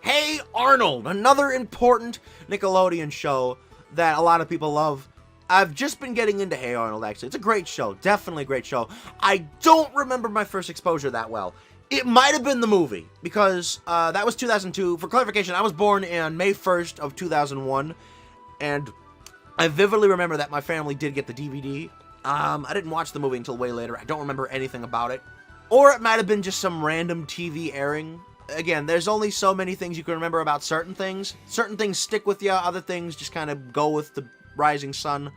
Hey Arnold, another important Nickelodeon show that a lot of people love. I've just been getting into Hey Arnold, actually. It's a great show. Definitely a great show. I don't remember my first exposure that well. It might have been the movie, because that was 2002. For clarification, I was born on May 1st of 2001, and I vividly remember that my family did get the DVD. I didn't watch the movie until way later. I don't remember anything about it. Or it might have been just some random TV airing. Again, there's only so many things you can remember about certain things. Certain things stick with you, other things just kind of go with the rising sun.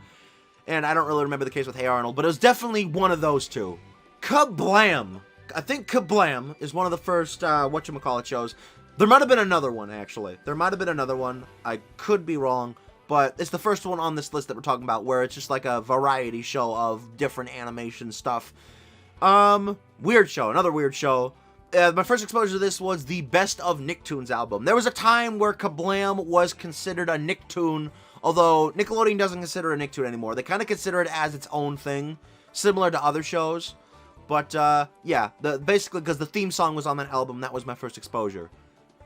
And I don't really remember the case with Hey Arnold, but it was definitely one of those two. Kablam! I think Kablam is one of the first, whatchamacallit shows. There might have been another one, actually. There might have been another one. I could be wrong, but it's the first one on this list that we're talking about, where it's just like a variety show of different animation stuff. Weird show, another weird show. My first exposure to this was the Best of Nicktoons album. There was a time where Kablam was considered a Nicktoon, although Nickelodeon doesn't consider it a Nicktoon anymore. They kind of consider it as its own thing, similar to other shows. But, yeah, basically, because the theme song was on that album, that was my first exposure.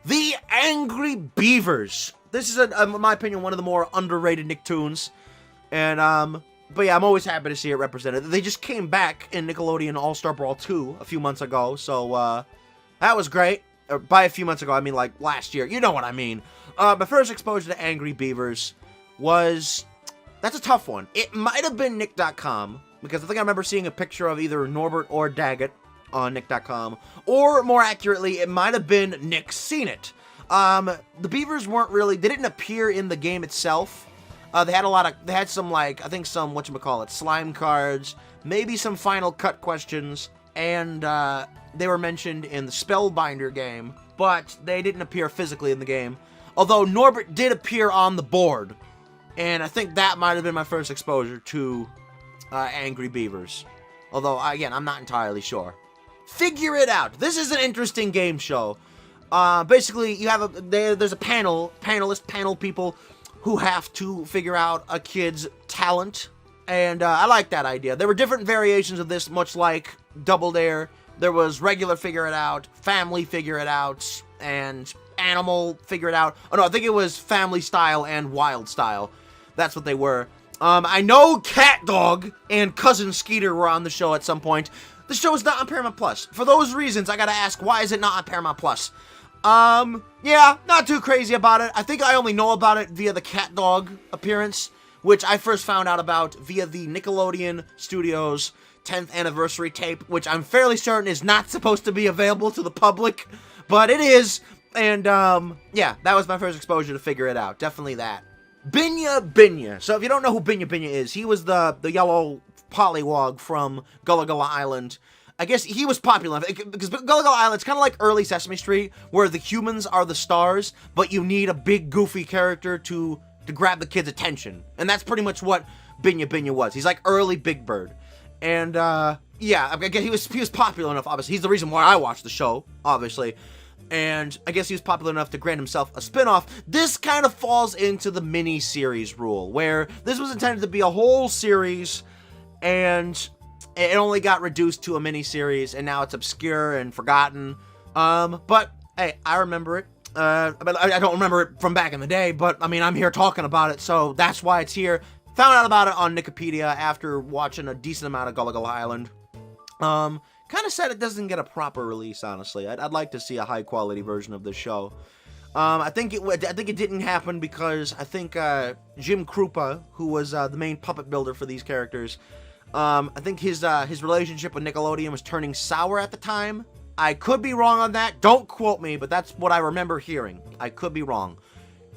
The Angry Beavers. This is, in my opinion, one of the more underrated Nicktoons. And, but yeah, I'm always happy to see it represented. They just came back in Nickelodeon All-Star Brawl 2 a few months ago, so, that was great. By a few months ago, I mean, like, last year. You know what I mean. My first exposure to Angry Beavers was... That's a tough one. It might have been Nick.com, because I think I remember seeing a picture of either Norbert or Daggett on Nick.com. Or, more accurately, it might have been Nick Seen It. The Beavers weren't really... They didn't appear in the game itself. They had some, like, I think some, whatchamacallit, slime cards, maybe some Final Cut questions, and, they were mentioned in the Spellbinder game, but they didn't appear physically in the game. Although Norbert did appear on the board, and I think that might have been my first exposure to Angry Beavers. Although, again, I'm not entirely sure. Figure It Out. This is an interesting game show. Basically, you have there's a panel people who have to figure out a kid's talent, and I like that idea. There were different variations of this, much like Double Dare. There was regular Figure It Out, family Figure It Out, and animal Figure It Out. Oh no, I think it was family style and wild style. That's what they were. I know Cat Dog and Cousin Skeeter were on the show at some point. The show is not on Paramount Plus. For those reasons, I gotta ask, why is it not on Paramount Plus? Yeah, not too crazy about it. I think I only know about it via the Cat Dog appearance, which I first found out about via the Nickelodeon Studios 10th anniversary tape, which I'm fairly certain is not supposed to be available to the public, but it is. And, yeah, that was my first exposure to Figure It Out. Definitely that. Binya Binya. So if you don't know who Binya Binya is, he was the yellow pollywog from Gullah Gullah Island. I guess he was popular enough, because Gullible Island's kind of like early Sesame Street, where the humans are the stars, but you need a big, goofy character to grab the kids' attention. And that's pretty much what Binya Binya was. He's like early Big Bird. And, yeah, I guess he was popular enough, obviously. He's the reason why I watched the show, obviously. And I guess he was popular enough to grant himself a spin-off. This kind of falls into the mini-series rule, where this was intended to be a whole series, and it only got reduced to a mini-series, and now it's obscure and forgotten. But, hey, I remember it. I don't remember it from back in the day, but, I mean, I'm here talking about it, so that's why it's here. Found out about it on Wikipedia after watching a decent amount of Gullible Island. Kind of sad it doesn't get a proper release, honestly. I'd like to see a high-quality version of this show. I think it didn't happen because I think Jim Krupa, who was the main puppet builder for these characters, I think his relationship with Nickelodeon was turning sour at the time. I could be wrong on that. Don't quote me, but that's what I remember hearing. I could be wrong.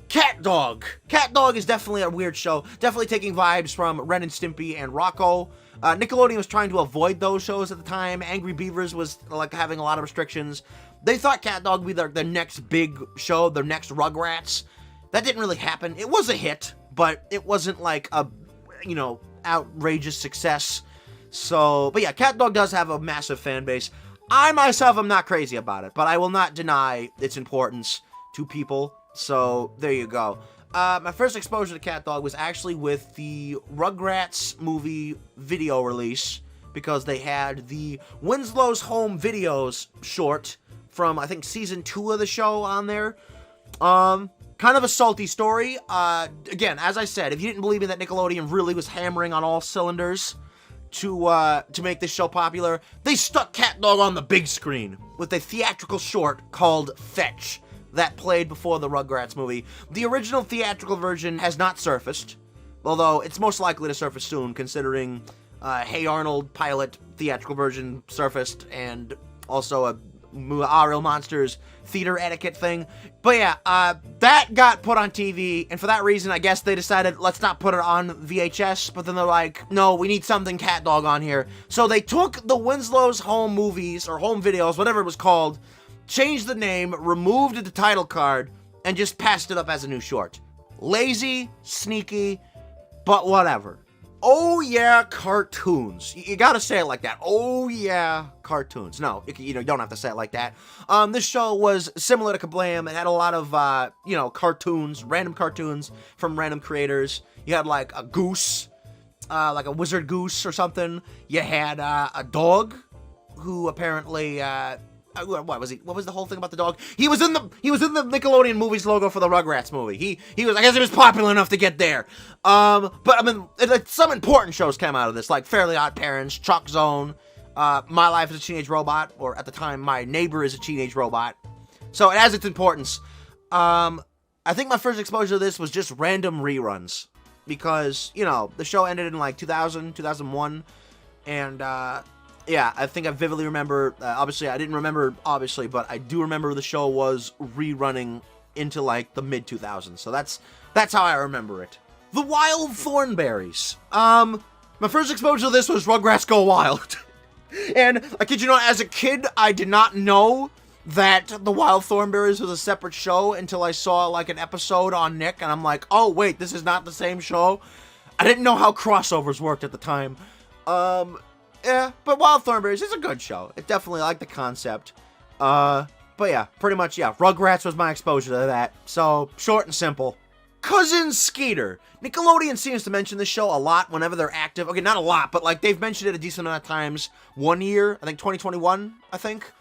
Cat Dog. Cat Dog is definitely a weird show. Definitely taking vibes from Ren and Stimpy and Rocco. Nickelodeon was trying to avoid those shows at the time. Angry Beavers was like having a lot of restrictions. They thought Cat Dog would be their next big show, their next Rugrats. That didn't really happen. It was a hit, but it wasn't like a, outrageous success. So, but yeah, Cat Dog does have a massive fan base. I myself am not crazy about it, but I will not deny its importance to people. So, there you go. My first exposure to Cat Dog was actually with the Rugrats movie video release, because they had the Winslow's Home Videos short from, I think, season 2 of the show on there. Kind of a salty story. Again, as I said, if you didn't believe me that Nickelodeon really was hammering on all cylinders to make this show popular, they stuck Cat Dog on the big screen with a theatrical short called Fetch that played before the Rugrats movie. The original theatrical version has not surfaced, although it's most likely to surface soon, considering Hey Arnold pilot theatrical version surfaced, and also a Real Monsters theater etiquette thing. But yeah, that got put on TV, and for that reason, I guess they decided, let's not put it on VHS, but then they're like, no, we need something Cat Dog on here. So they took the Winslow's Home Movies, or Home Videos, whatever it was called, changed the name, removed the title card, and just passed it up as a new short. Lazy, sneaky, but whatever. Oh yeah, cartoons. You gotta say it like that. Oh yeah, cartoons. No, you don't have to say it like that. This show was similar to Kablam. It had a lot of, cartoons, random cartoons from random creators. You had like a goose, like a wizard goose or something. You had a dog who apparently, what was he? What was the whole thing about the dog? He was in the Nickelodeon movies logo for the Rugrats movie. He was, I guess he was popular enough to get there. But I mean, some important shows came out of this, like Fairly Odd Parents, Chuck Zone, My Life as a Teenage Robot, or at the time, My Neighbor is a Teenage Robot. So it has its importance. I think my first exposure to this was just random reruns, because, the show ended in like 2000, 2001, and, yeah, I think I vividly remember, obviously I didn't remember, but I do remember the show was rerunning into, like, the mid-2000s, so that's how I remember it. The Wild Thornberrys. My first exposure to this was Rugrats Go Wild. And, I kid you not, as a kid, I did not know that The Wild Thornberrys was a separate show until I saw, like, an episode on Nick, and I'm like, oh, wait, this is not the same show? I didn't know how crossovers worked at the time. Yeah, but Wild Thornberrys is a good show. It definitely, I like the concept. But yeah, pretty much, yeah, Rugrats was my exposure to that. So, short and simple. Cousin Skeeter. Nickelodeon seems to mention this show a lot whenever they're active. Okay, not a lot, but like, they've mentioned it a decent amount of times. One year, I think 2021, I think.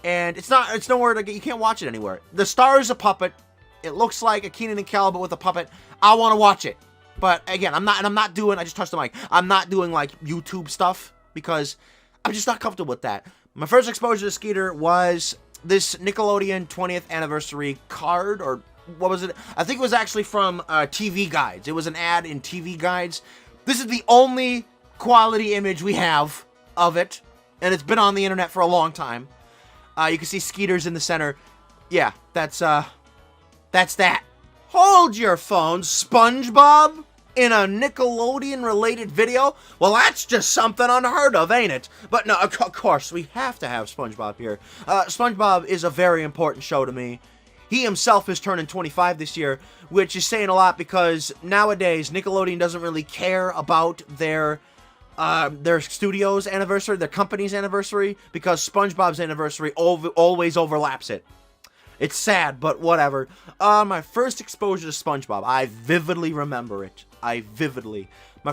And it's nowhere to get, you can't watch it anywhere. The star is a puppet. It looks like a Keenan and Kel, but with a puppet. I want to watch it. But again, I just touched the mic. I'm not doing like YouTube stuff, because I'm just not comfortable with that. My first exposure to Skeeter was this Nickelodeon 20th anniversary card, or what was it? I think it was actually from TV Guides. It was an ad in TV Guides. This is the only quality image we have of it, and it's been on the internet for a long time. You can see Skeeter's in the center. Yeah, that's that. Hold your phone, SpongeBob! in a Nickelodeon-related video? Well, that's just something unheard of, ain't it? But no, of course, we have to have SpongeBob here. SpongeBob is a very important show to me. He himself is turning 25 this year, which is saying a lot because nowadays Nickelodeon doesn't really care about their studio's anniversary, their company's anniversary, because SpongeBob's anniversary always overlaps it. It's sad, but whatever. My first exposure to SpongeBob, I vividly remember it. My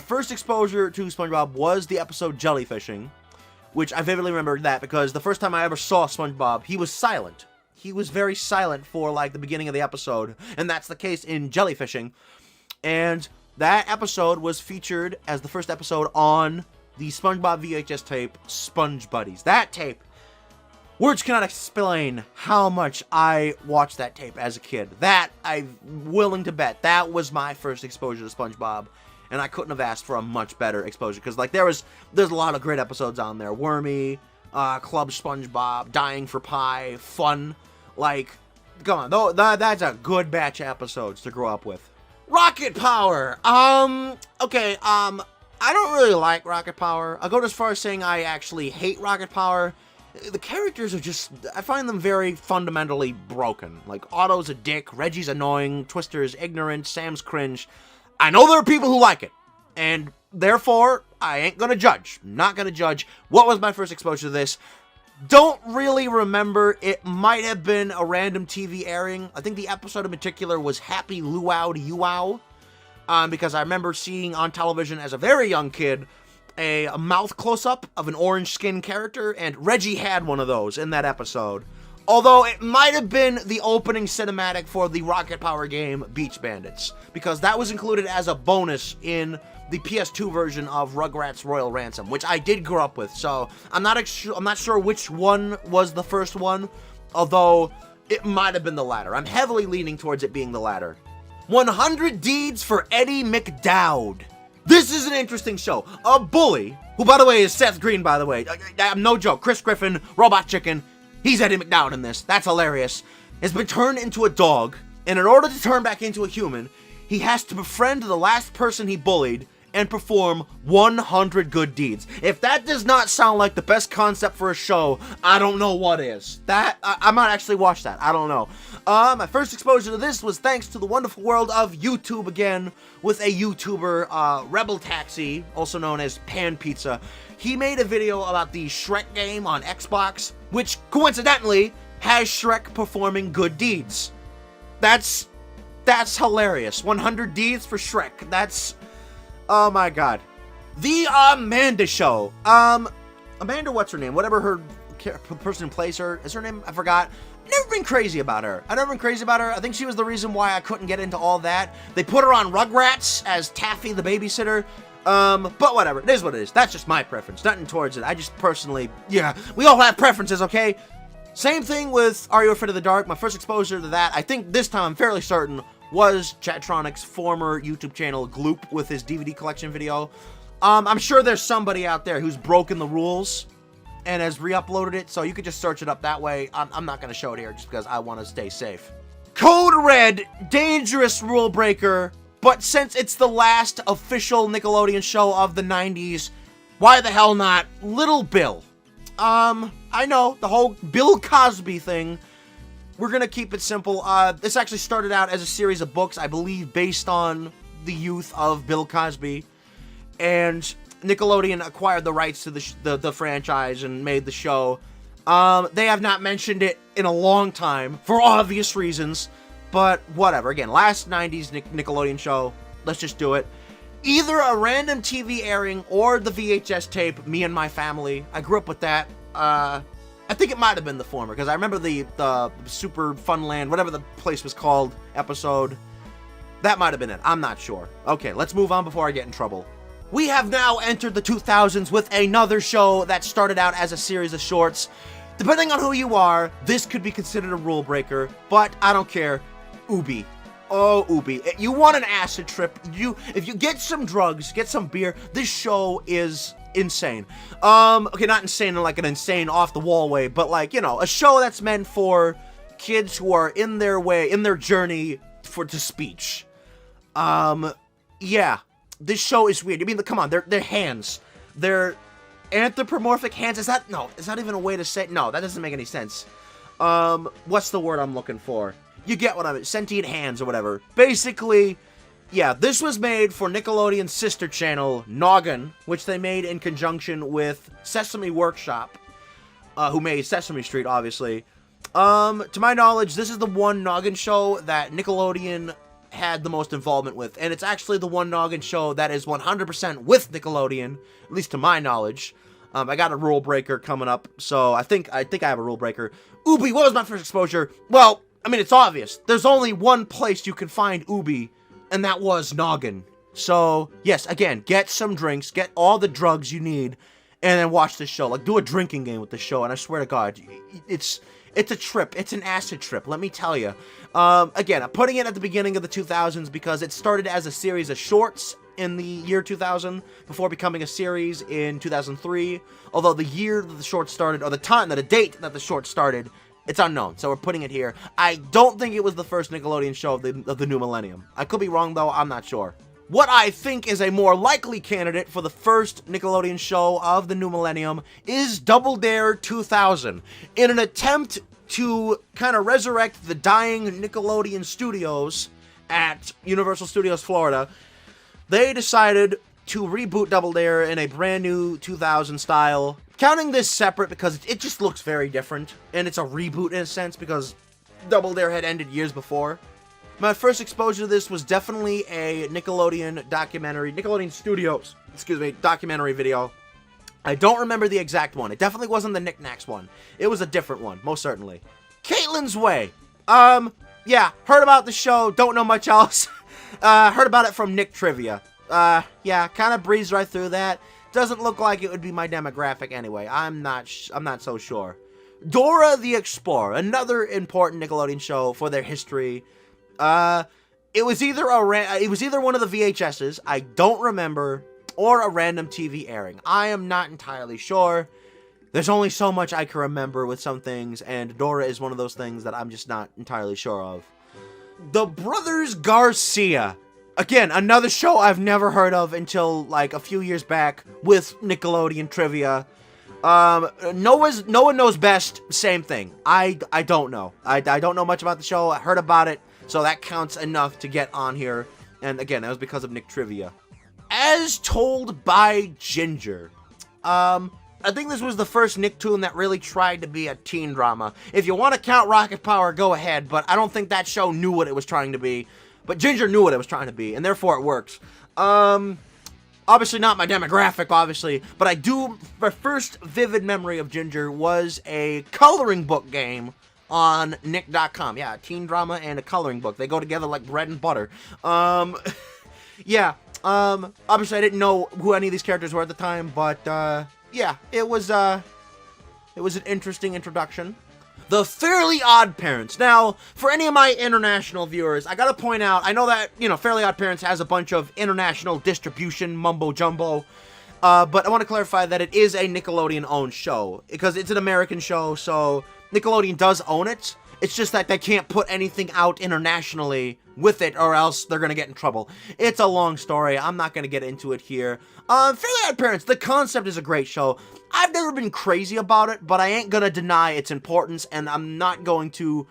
first exposure to SpongeBob was the episode Jellyfishing, which I vividly remember that because the first time I ever saw SpongeBob, he was silent. He was very silent for, like, the beginning of the episode, and that's the case in Jellyfishing. And that episode was featured as the first episode on the SpongeBob VHS tape, Sponge Buddies. That tape, words cannot explain how much I watched that tape as a kid. That, I'm willing to bet, that was my first exposure to SpongeBob. And I couldn't have asked for a much better exposure. Because, like, there's a lot of great episodes on there. Wormy, Club SpongeBob, Dying for Pie, Fun. Like, come on, that's a good batch of episodes to grow up with. Rocket Power! Okay, I don't really like Rocket Power. I'll go as far as saying I actually hate Rocket Power. The characters are just, I find them very fundamentally broken. Like, Otto's a dick, Reggie's annoying, Twister's ignorant, Sam's cringe. I know there are people who like it, and therefore, I ain't gonna judge. Not gonna judge. What was my first exposure to this? Don't really remember. It might have been a random TV airing. I think the episode in particular was Happy Luau to You-Wow, because I remember seeing on television as a very young kid a mouth close-up of an orange-skinned character, and Reggie had one of those in that episode. Although it might have been the opening cinematic for the Rocket Power game Beach Bandits, because that was included as a bonus in the PS2 version of Rugrats Royal Ransom, which I did grow up with, so I'm not sure which one was the first one, although it might have been the latter. I'm heavily leaning towards it being the latter. 100 Deeds for Eddie McDowd. This is an interesting show. A bully, who by the way is Seth Green, by the way, no joke, Chris Griffin, Robot Chicken, he's Eddie McDowd in this, that's hilarious, has been turned into a dog, and in order to turn back into a human, he has to befriend the last person he bullied and perform 100 good deeds. If that does not sound like the best concept for a show, I don't know what is. I might actually watch that. I don't know. My first exposure to this was thanks to the wonderful world of YouTube again, with a YouTuber, Rebel Taxi, also known as Pan Pizza. He made a video about the Shrek game on Xbox, which coincidentally has Shrek performing good deeds. That's hilarious. 100 deeds for Shrek. Oh my god. The Amanda Show. Amanda, what's her name? Whatever her person who plays her, is her name? I forgot. I've never been crazy about her. I think she was the reason why I couldn't get into all that. They put her on Rugrats as Taffy the babysitter. But whatever. It is what it is. That's just my preference. Nothing towards it. I just personally, yeah, we all have preferences, okay? Same thing with Are You Afraid of the Dark? My first exposure to that, I think this time, I'm fairly certain, was Chatronic's former YouTube channel, Gloop, with his DVD collection video. I'm sure there's somebody out there who's broken the rules and has re-uploaded it, so you could just search it up that way. I'm not going to show it here just because I want to stay safe. Code Red, dangerous rule breaker, but since it's the last official Nickelodeon show of the 90s, why the hell not Little Bill? I know, the whole Bill Cosby thing. We're gonna keep it simple. This actually started out as a series of books, I believe, based on the youth of Bill Cosby. And Nickelodeon acquired the rights to the franchise and made the show. They have not mentioned it in a long time, for obvious reasons. But whatever. Again, last 90s Nickelodeon show. Let's just do it. Either a random TV airing or the VHS tape, Me and My Family. I grew up with that. I think it might have been the former, because I remember the Super Funland, whatever the place was called, episode. That might have been it. I'm not sure. Okay, let's move on before I get in trouble. We have now entered the 2000s with another show that started out as a series of shorts. Depending on who you are, this could be considered a rule breaker, but I don't care. Ubi. Oh, Ubi. You want an acid trip. If you get some drugs, get some beer, this show is insane. Okay, not insane in like an insane off-the-wall way, but like, you know, a show that's meant for kids who are in their journey to speech. Yeah. this show is weird. I mean, come on, they're hands. They're anthropomorphic hands. Is that even a way to say it? No, that doesn't make any sense. What's the word I'm looking for? You get what I mean. Sentient hands or whatever. Basically, yeah, this was made for Nickelodeon's sister channel, Noggin, which they made in conjunction with Sesame Workshop, who made Sesame Street, obviously. To my knowledge, this is the one Noggin show that Nickelodeon had the most involvement with, and it's actually the one Noggin show that is 100% with Nickelodeon, at least to my knowledge. I got a rule breaker coming up, so I think I have a rule breaker. Ubi, what was my first exposure? Well, I mean, it's obvious. There's only one place you can find Ubi, and that was Noggin. So, yes, again, get some drinks, get all the drugs you need, and then watch this show. Like, do a drinking game with the show, and I swear to God, it's a trip. It's an acid trip, let me tell you. Again, I'm putting it at the beginning of the 2000s because it started as a series of shorts in the year 2000 before becoming a series in 2003. Although the year that the short started, or the date that the short started, it's unknown. So we're putting it here. I don't think it was the first Nickelodeon show of the new millennium. I could be wrong though, I'm not sure. What I think is a more likely candidate for the first Nickelodeon show of the new millennium is Double Dare 2000. In an attempt to kind of resurrect the dying Nickelodeon studios at Universal Studios Florida, they decided to reboot Double Dare in a brand new 2000 style. Counting this separate because it just looks very different, and it's a reboot in a sense because Double Dare had ended years before. My first exposure to this was definitely a Nickelodeon Studios, documentary video. I don't remember the exact one. It definitely wasn't the Knick Knacks one. It was a different one, most certainly. Caitlin's Way. Yeah, heard about the show, don't know much else. Heard about it from Nick Trivia. Yeah, kind of breezed right through that. Doesn't look like it would be my demographic anyway. I'm not so sure. Dora the Explorer, another important Nickelodeon show for their history. It was either one of the VHSs, I don't remember, or a random TV airing. I am not entirely sure. There's only so much I can remember with some things, and Dora is one of those things that I'm just not entirely sure of. The Brothers Garcia. Again, another show I've never heard of until, like, a few years back with Nickelodeon trivia. No one knows best, same thing. I don't know. I don't know much about the show. I heard about it, so that counts enough to get on here. And again, that was because of Nick Trivia. As Told by Ginger. I think this was the first Nicktoon that really tried to be a teen drama. If you want to count Rocket Power, go ahead, but I don't think that show knew what it was trying to be. But Ginger knew what it was trying to be, and therefore it works. Obviously not my demographic, obviously, but my first vivid memory of Ginger was a coloring book game on Nick.com. Yeah, a teen drama and a coloring book. They go together like bread and butter. Yeah, obviously I didn't know who any of these characters were at the time, but, yeah, it was an interesting introduction. The Fairly Odd Parents. Now, for any of my international viewers, I gotta point out, I know that, Fairly Odd Parents has a bunch of international distribution mumbo-jumbo, but I want to clarify that it is a Nickelodeon-owned show, because it's an American show, so Nickelodeon does own it. It's just that they can't put anything out internationally with it, or else they're gonna get in trouble. It's a long story. I'm not gonna get into it here. Fairly Odd Parents, the concept is a great show. I've never been crazy about it, but I ain't gonna deny its importance, and I'm not going to,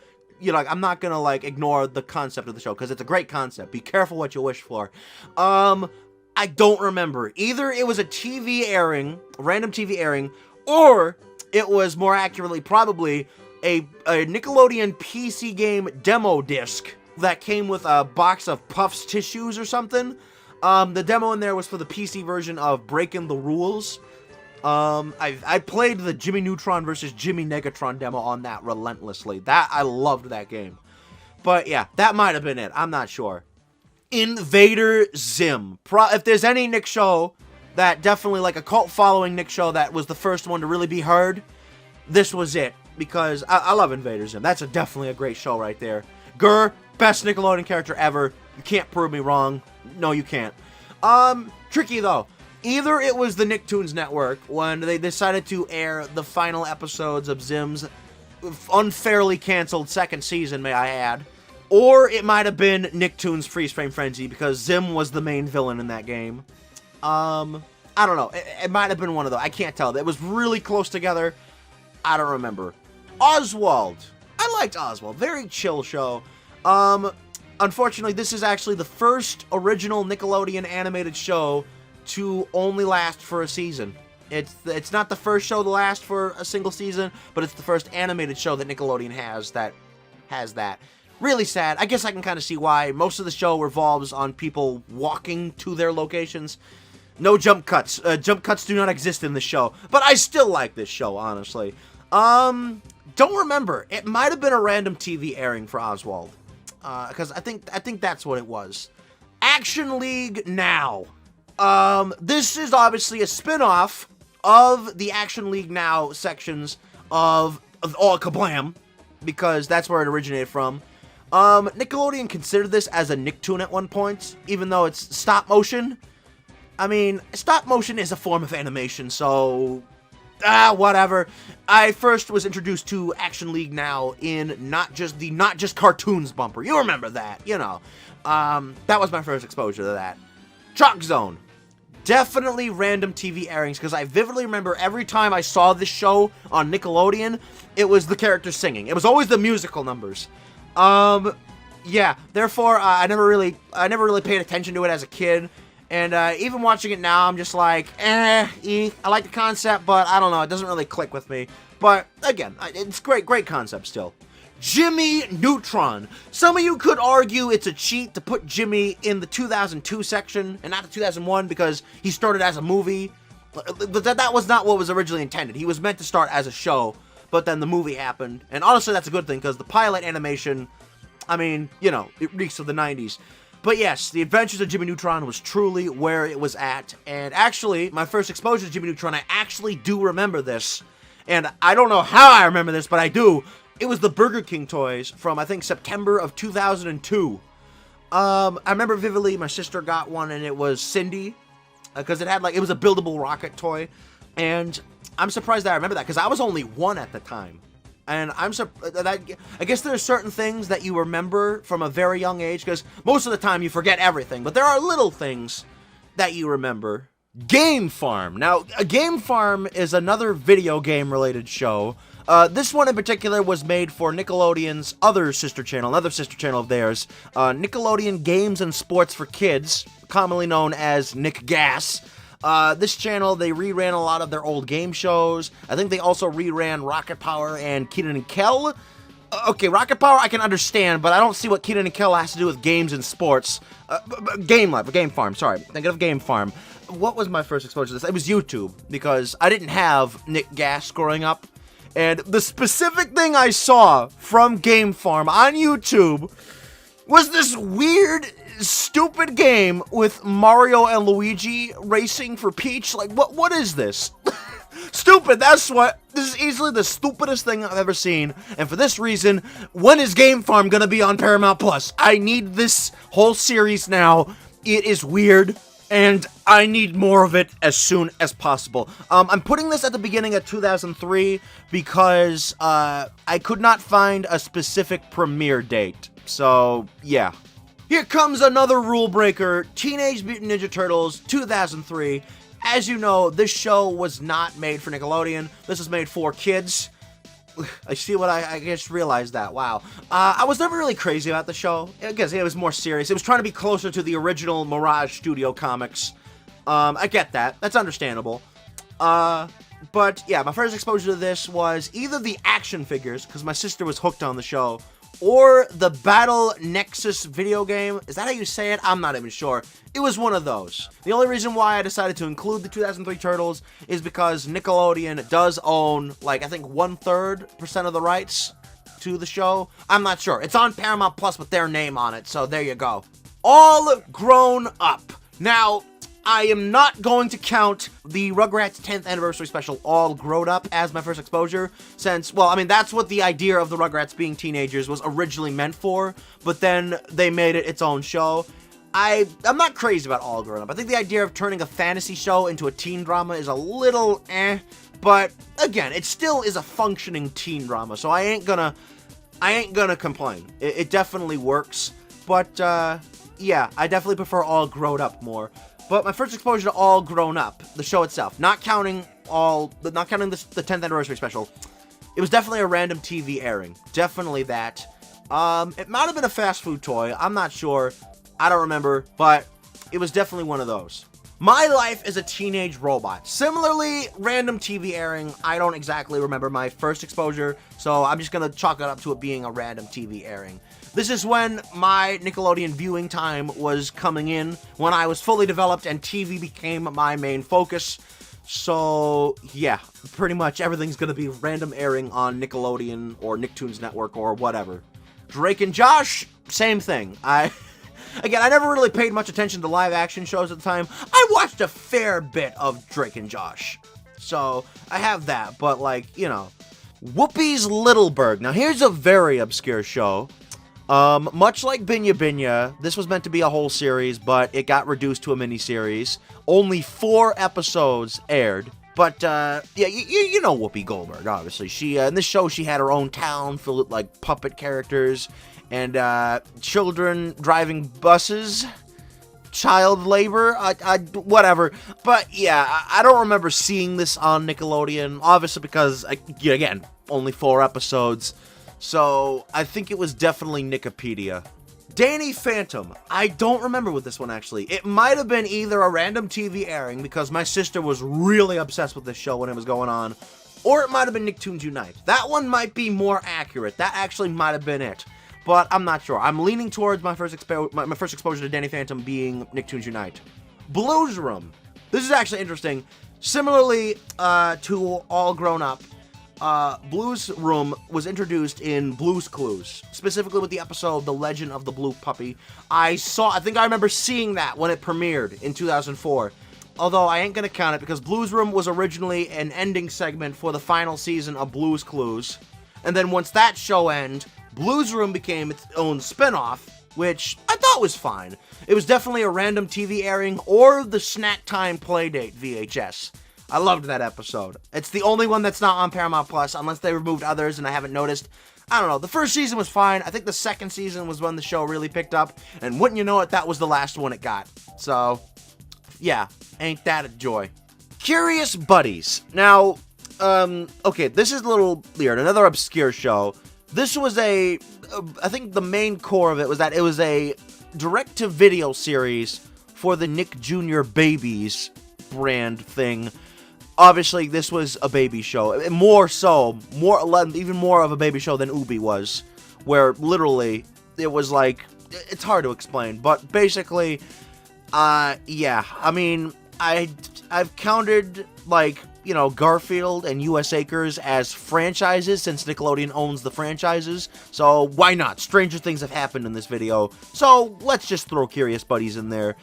I'm not gonna, ignore the concept of the show, because it's a great concept. Be careful what you wish for. I don't remember. Either it was a random TV airing, or it was, more accurately, probably a Nickelodeon PC game demo disc that came with a box of Puffs tissues or something. The demo in there was for the PC version of Breaking the Rules. I played the Jimmy Neutron versus Jimmy Negatron demo on that relentlessly. I loved that game. But yeah, that might have been it. I'm not sure. Invader Zim. If there's any Nick show that definitely, a cult following Nick show that was the first one to really be heard, this was it. Because I love Invader Zim. That's definitely a great show right there. Gurr, best Nickelodeon character ever. You can't prove me wrong. No, you can't. Tricky though. Either it was the Nicktoons Network when they decided to air the final episodes of Zim's unfairly canceled second season, may I add, Or it might have been Nicktoons Freeze Frame Frenzy, because Zim was the main villain in that game. I don't know. It might have been one of those. I can't tell. It was really close together. I don't remember. Oswald. I liked Oswald. Very chill show. Unfortunately, this is actually the first original Nickelodeon animated show to only last for a season. It's not the first show to last for a single season, but it's the first animated show that Nickelodeon has that. Really sad. I guess I can kind of see why. Most of the show revolves on people walking to their locations. No jump cuts. Jump cuts do not exist in this show. But I still like this show, honestly. Don't remember. It might have been a random TV airing for Oswald. Because I think that's what it was. Action League Now. This is obviously a spin-off of the Action League Now sections of All Kablam, because that's where it originated from. Nickelodeon considered this as a Nicktoon at one point, even though it's stop motion. I mean, stop motion is a form of animation, so whatever. I first was introduced to Action League Now in Not Just Cartoons bumper. You remember that, you know. That was my first exposure to that. Chalk Zone. Definitely random TV airings, because I vividly remember every time I saw this show on Nickelodeon, it was the characters singing. It was always the musical numbers. Yeah, therefore, I never really paid attention to it as a kid, and even watching it now, I'm just like, I like the concept, but I don't know, it doesn't really click with me. But, again, it's great concept still. Jimmy Neutron. Some of you could argue it's a cheat to put Jimmy in the 2002 section, and not the 2001, because he started as a movie. But that was not what was originally intended. He was meant to start as a show, but then the movie happened. And honestly, that's a good thing, because the pilot animation, I mean, you know, it reeks of the 90s. But yes, The Adventures of Jimmy Neutron was truly where it was at. And actually, my first exposure to Jimmy Neutron, I actually do remember this. And I don't know how I remember this, but I do. It was the Burger King toys from, I think, September of 2002. I remember vividly, my sister got one, and it was Cindy, because it was a buildable rocket toy. And I'm surprised that I remember that, because I was only 1 at the time. And I guess there are certain things that you remember from a very young age, because most of the time you forget everything, but there are little things that you remember. Game Farm. Now, Game Farm is another video game related show. This one in particular was made for Nickelodeon's other sister channel of theirs, Nickelodeon Games and Sports for Kids, commonly known as Nick Gas. This channel, they reran a lot of their old game shows. I think they also reran Rocket Power and Kenan and Kel. Okay, Rocket Power I can understand, but I don't see what Kenan and Kel has to do with games and sports. Game Farm, sorry. Thinking of Game Farm. What was my first exposure to this? It was YouTube, because I didn't have Nick Gas growing up. And the specific thing I saw from Game Farm on YouTube was this weird, stupid game with Mario and Luigi racing for Peach. Like, what is this? Stupid, this is easily the stupidest thing I've ever seen. And for this reason, when is Game Farm gonna be on Paramount Plus? I need this whole series now. It is weird, and I need more of it as soon as possible. I'm putting this at the beginning of 2003 because I could not find a specific premiere date. So, yeah. Here comes another rule breaker, Teenage Mutant Ninja Turtles 2003. As you know, this show was not made for Nickelodeon. This was made for kids. I see what I just realized that. Wow. I was never really crazy about the show. I guess it was more serious. It was trying to be closer to the original Mirage Studio comics. I get that. That's understandable. But yeah, my first exposure to this was either the action figures, because my sister was hooked on the show, or the Battle Nexus video game. Is that how you say it? I'm not even sure. It was one of those. The only reason why I decided to include the 2003 Turtles is because Nickelodeon does own, like, I think 1/3% of the rights to the show. I'm not sure. It's on Paramount Plus with their name on it, so there you go. All Grown Up. Now, I am not going to count the Rugrats 10th Anniversary Special All Grown Up as my first exposure, since, well, I mean, that's what the idea of the Rugrats being teenagers was originally meant for, but then they made it its own show. I'm not crazy about All Grown Up. I think the idea of turning a fantasy show into a teen drama is a little but again, it still is a functioning teen drama, so I ain't gonna I ain't gonna complain. It definitely works, but yeah, I definitely prefer All Grown Up more. But my first exposure to All Grown Up, the show itself, not counting the 10th anniversary special, it was definitely a random TV airing. Definitely that. It might have been a fast food toy. I'm not sure. I don't remember, but it was definitely one of those. My Life as a Teenage Robot. Similarly, random TV airing. I don't exactly remember my first exposure, so I'm just going to chalk it up to it being a random TV airing. This is when my Nickelodeon viewing time was coming in, when I was fully developed and TV became my main focus. So, yeah, pretty much everything's going to be random airing on Nickelodeon or Nicktoons Network or whatever. Drake and Josh, same thing. Again, I never really paid much attention to live action shows at the time. I watched a fair bit of Drake and Josh. So, I have that, but like, you know. Whoopi's Littleberg. Now, here's a very obscure show. Much like Binya Binya, this was meant to be a whole series, but it got reduced to a mini-series. Only 4 episodes aired. But, yeah, you know Whoopi Goldberg, obviously. She, in this show, she had her own town filled with, like, puppet characters and, children driving buses, child labor, whatever. But, yeah, I don't remember seeing this on Nickelodeon, obviously because, again, only 4 episodes. So, I think it was definitely Nickepedia. Danny Phantom. I don't remember with this one, actually. It might have been either a random TV airing, because my sister was really obsessed with this show when it was going on, or it might have been Nicktoons Unite. That one might be more accurate. That actually might have been it. But I'm not sure. I'm leaning towards my first exposure to Danny Phantom being Nicktoons Unite. Blues Room. This is actually interesting. Similarly to All Grown Up, Blues Room was introduced in Blue's Clues, specifically with the episode The Legend of the Blue Puppy. I think I remember seeing that when it premiered in 2004, although I ain't gonna count it because Blues Room was originally an ending segment for the final season of Blue's Clues, and then once that show ended, Blues Room became its own spin-off, which I thought was fine. It was definitely a random TV airing or the Snack Time Playdate VHS. I loved that episode. It's the only one that's not on Paramount Plus, unless they removed others and I haven't noticed. I don't know. The first season was fine. I think the second season was when the show really picked up. And wouldn't you know it, that was the last one it got. So, yeah. Ain't that a joy. Curious Buddies. Now, okay, this is a little weird. Another obscure show. This was I think the main core of it was that it was a direct-to-video series for the Nick Jr. Babies brand thing. Obviously, this was a baby show. Even more of a baby show than Ubi was, where literally it was like, it's hard to explain, but basically, yeah. I mean, I've counted like, you know, Garfield and US Acres as franchises since Nickelodeon owns the franchises. So why not? Stranger things have happened in this video. So let's just throw Curious Buddies in there.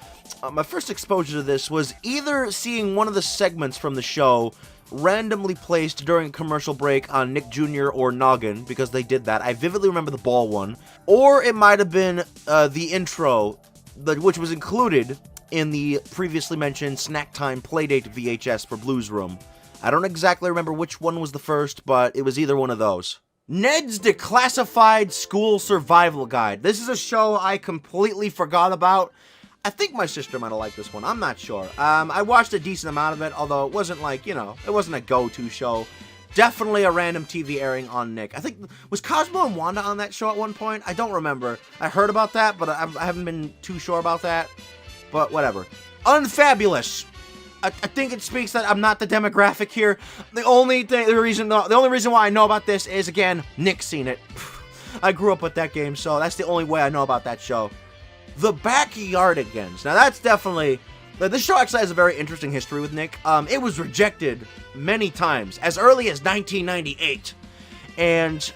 My first exposure to this was either seeing one of the segments from the show randomly placed during a commercial break on Nick Jr. or Noggin, because they did that. I vividly remember the ball one. Or it might have been the intro, which was included in the previously mentioned Snack Time Playdate VHS for Blues Room. I don't exactly remember which one was the first, but it was either one of those. Ned's Declassified School Survival Guide. This is a show I completely forgot about. I think my sister might have liked this one. I'm not sure. I watched a decent amount of it, although it wasn't like, you know, it wasn't a go-to show. Definitely a random TV airing on Nick. I think, was Cosmo and Wanda on that show at one point? I don't remember. I heard about that, but I haven't been too sure about that. But whatever. Unfabulous. I think it speaks that I'm not the demographic here. The only reason why I know about this is, again, Nick's seen it. I grew up with that game, so that's the only way I know about that show. The Backyardigans. Now, that's definitely... This show actually has a very interesting history with Nick. It was rejected many times, as early as 1998. And,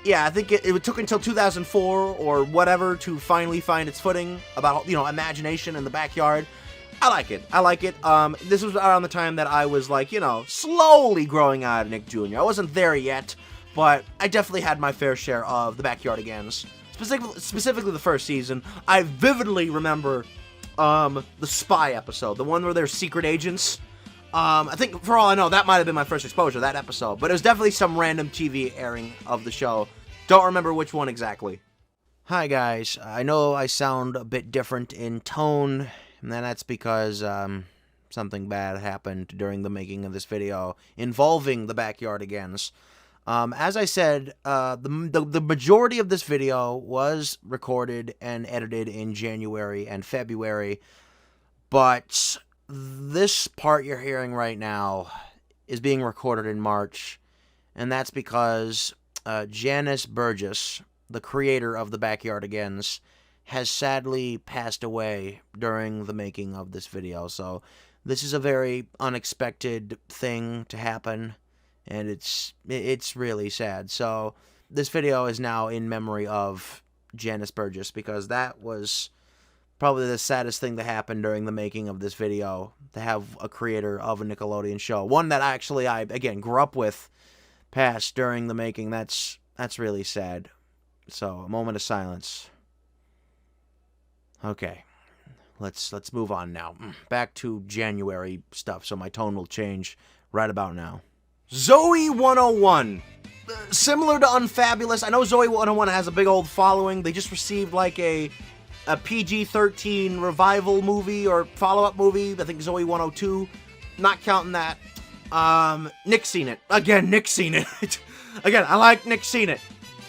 yeah, I think it took until 2004 or whatever to finally find its footing about, you know, imagination in the backyard. I like it. I like it. This was around the time that I was, like, you know, slowly growing out of Nick Jr. I wasn't there yet, but I definitely had my fair share of the Backyardigans. Specifically the first season. I vividly remember the spy episode, the one where they're secret agents. I think, for all I know, that might have been my first exposure, that episode. But it was definitely some random TV airing of the show Don't remember which one exactly. Hi guys, I know I sound a bit different in tone, and that's because something bad happened during the making of this video involving the Backyardigans. As I said, the majority of this video was recorded and edited in January and February, but this part you're hearing right now is being recorded in March, and that's because Janice Burgess, the creator of the Backyardigans, has sadly passed away during the making of this video. So this is a very unexpected thing to happen, and it's really sad. So this video is now in memory of Janice Burgess, because that was probably the saddest thing to happen during the making of this video, to have a creator of a Nickelodeon show, one that actually I again grew up with, pass during the making. That's really sad. So, a moment of silence. Okay, let's move on now. Back to January stuff, so my tone will change right about now. Zoe 101. Similar to Unfabulous, I know Zoe 101 has a big old following. They just received like a PG-13 revival movie or follow-up movie. I think Zoe 102. Not counting that. Nick Seen It. Again, Nick Seen It. Again, I like Nick Seen It.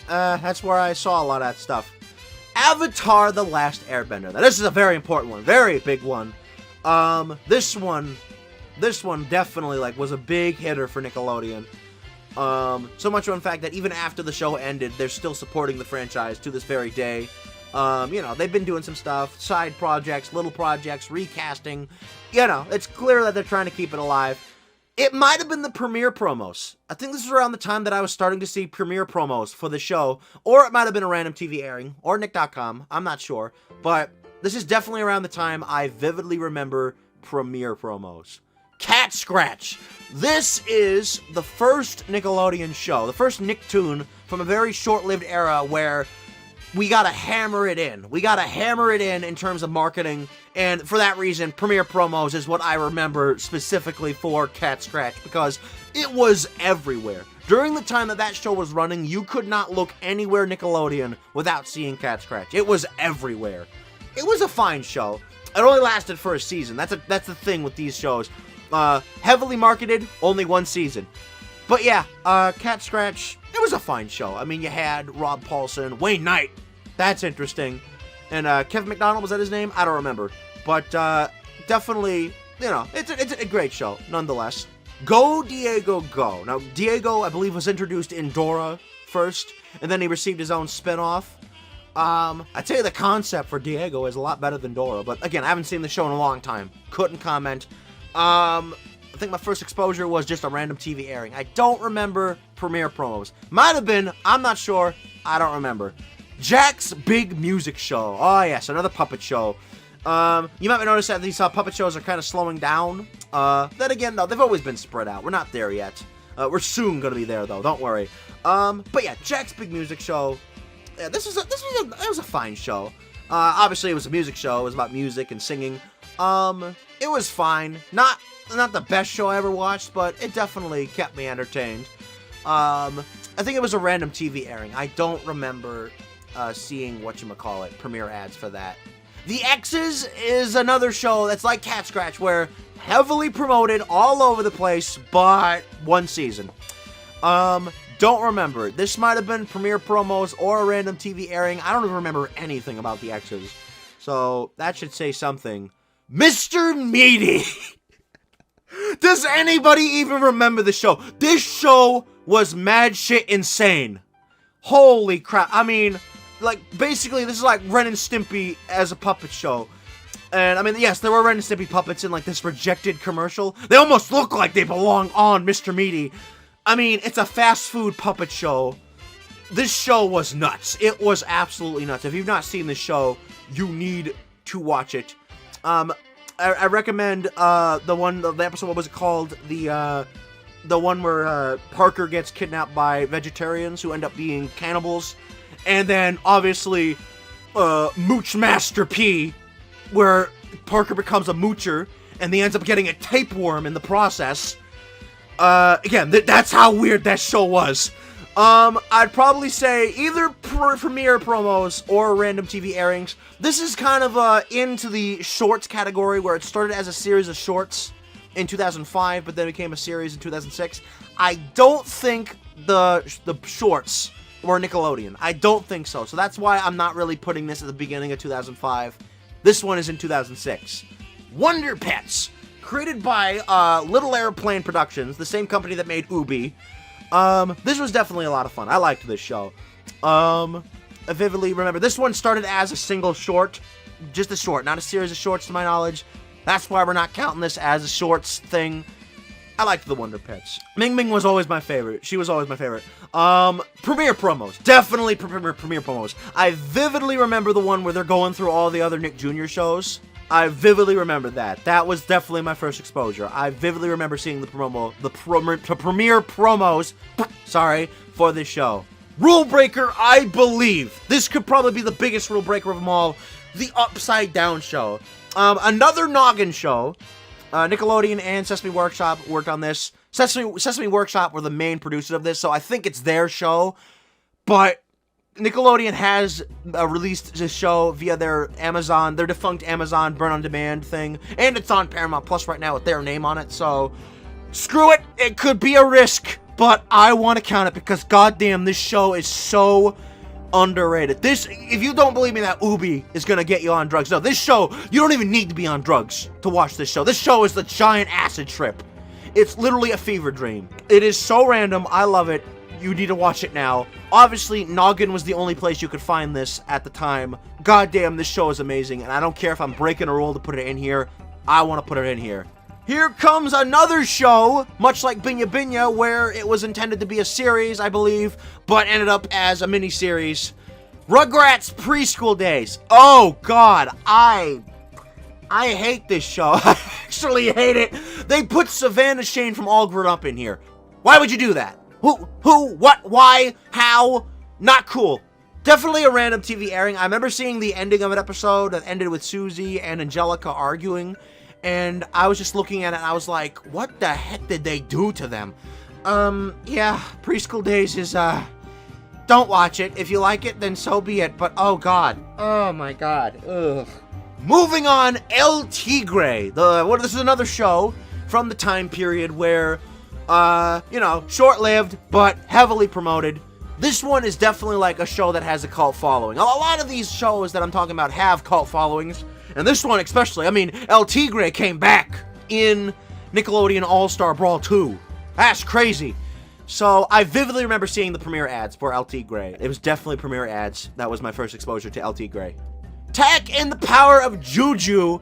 That's where I saw a lot of that stuff. Avatar: The Last Airbender. Now, this is a very important one. Very big one. This one definitely, like, was a big hitter for Nickelodeon. So much so, in fact, that even after the show ended, they're still supporting the franchise to this very day. You know, they've been doing some stuff, side projects, little projects, recasting. You know, it's clear that they're trying to keep it alive. It might have been the premiere promos. I think this is around the time that I was starting to see premiere promos for the show, or it might have been a random TV airing, or Nick.com, I'm not sure. But this is definitely around the time I vividly remember premiere promos. Cat Scratch. This is the first Nickelodeon show, the first Nicktoon from a very short-lived era where we gotta hammer it in. We gotta hammer it in terms of marketing, and for that reason, premiere promos is what I remember specifically for Cat Scratch, because it was everywhere. During the time that that show was running, you could not look anywhere Nickelodeon without seeing Cat Scratch. It was everywhere. It was a fine show. It only lasted for a season. That's the thing with these shows. Heavily marketed, only one season. But yeah, Cat Scratch, it was a fine show. I mean, you had Rob Paulson, Wayne Knight. That's interesting. And Kevin McDonald, was that his name? I don't remember. But definitely, you know, it's a great show, nonetheless. Go, Diego, Go. Now, Diego, I believe, was introduced in Dora first, and then he received his own spin-off. I'd say the concept for Diego is a lot better than Dora, but again, I haven't seen the show in a long time. Couldn't comment. I think my first exposure was just a random TV airing. I don't remember premiere promos. Might have been, I'm not sure, I don't remember. Jack's Big Music Show. Oh yes, another puppet show. You might notice that these puppet shows are kind of slowing down. Then again, no, they've always been spread out. We're not there yet. We're soon gonna be there though, don't worry. But yeah, Jack's Big Music Show. Yeah, this was a fine show. Obviously it was a music show. It was about music and singing. It was fine. Not the best show I ever watched, but it definitely kept me entertained. I think it was a random TV airing. I don't remember seeing whatchamacallit, premiere ads for that. The X's is another show that's like Cat Scratch, where heavily promoted all over the place, but one season. Don't remember. This might have been premiere promos or a random TV airing. I don't even remember anything about the X's. So that should say something. Mr. Meaty! Does anybody even remember the show? This show was mad shit insane. Holy crap. I mean, like, basically, this is like Ren and Stimpy as a puppet show. And, I mean, yes, there were Ren and Stimpy puppets in, like, this rejected commercial. They almost look like they belong on Mr. Meaty. I mean, it's a fast food puppet show. This show was nuts. It was absolutely nuts. If you've not seen this show, you need to watch it. I recommend the episode, what was it called? The one where Parker gets kidnapped by vegetarians who end up being cannibals. And then, obviously, Mooch Master P, where Parker becomes a moocher, and he ends up getting a tapeworm in the process. Again, that's how weird that show was. I'd probably say either premiere promos or random TV airings. This is kind of into the shorts category, where it started as a series of shorts in 2005, but then became a series in 2006. I don't think the shorts were Nickelodeon. I don't think so. So that's why I'm not really putting this at the beginning of 2005. This one is in 2006. Wonder Pets, created by Little Airplane Productions, the same company that made Ubi. This was definitely a lot of fun. I liked this show. I vividly remember this one started as a single short, just a short, not a series of shorts to my knowledge. That's why we're not counting this as a shorts thing. I liked the Wonder Pets. Ming Ming was always my favorite. She was always my favorite. Premiere promos. Definitely premiere promos. I vividly remember the one where they're going through all the other Nick Jr. shows. I vividly remember that. That was definitely my first exposure. I vividly remember seeing the premiere promos, sorry, for this show. Rule breaker, I believe. This could probably be the biggest rule breaker of them all. The Upside Down Show. Another noggin show. Nickelodeon and Sesame Workshop worked on this. Sesame Workshop were the main producers of this, so I think it's their show. But Nickelodeon has released this show via their defunct Amazon Burn On Demand thing, and it's on Paramount Plus right now with their name on it, so screw it, it could be a risk, but I want to count it because goddamn, this show is so underrated. If you don't believe me that Ubi is gonna get you on drugs, no, this show, you don't even need to be on drugs to watch this show. This show is the giant acid trip. It's literally a fever dream. It is so random, I love it. You need to watch it now. Obviously, Noggin was the only place you could find this at the time. Goddamn, this show is amazing, and I don't care if I'm breaking a rule to put it in here. I want to put it in here. Here comes another show, much like Binya Binya, where it was intended to be a series, I believe, but ended up as a mini-series. Rugrats Preschool Days. Oh, God, I hate this show. I actually hate it. They put Savannah Shane from All Grown Up in here. Why would you do that? Who, what, why, how? Not cool. Definitely a random TV airing. I remember seeing the ending of an episode that ended with Susie and Angelica arguing, and I was just looking at it and I was like, what the heck did they do to them? Yeah, Preschool Days is, don't watch it. If you like it, then so be it, but oh god. Oh my god. Ugh. Moving on, El Tigre. This is another show from the time period where short-lived, but heavily promoted. This one is definitely like a show that has a cult following. A lot of these shows that I'm talking about have cult followings, and this one especially. I mean, El Tigre came back in Nickelodeon All-Star Brawl 2. That's crazy. So, I vividly remember seeing the premiere ads for El Tigre. It was definitely premiere ads. That was my first exposure to El Tigre. Tech and the Power of Juju.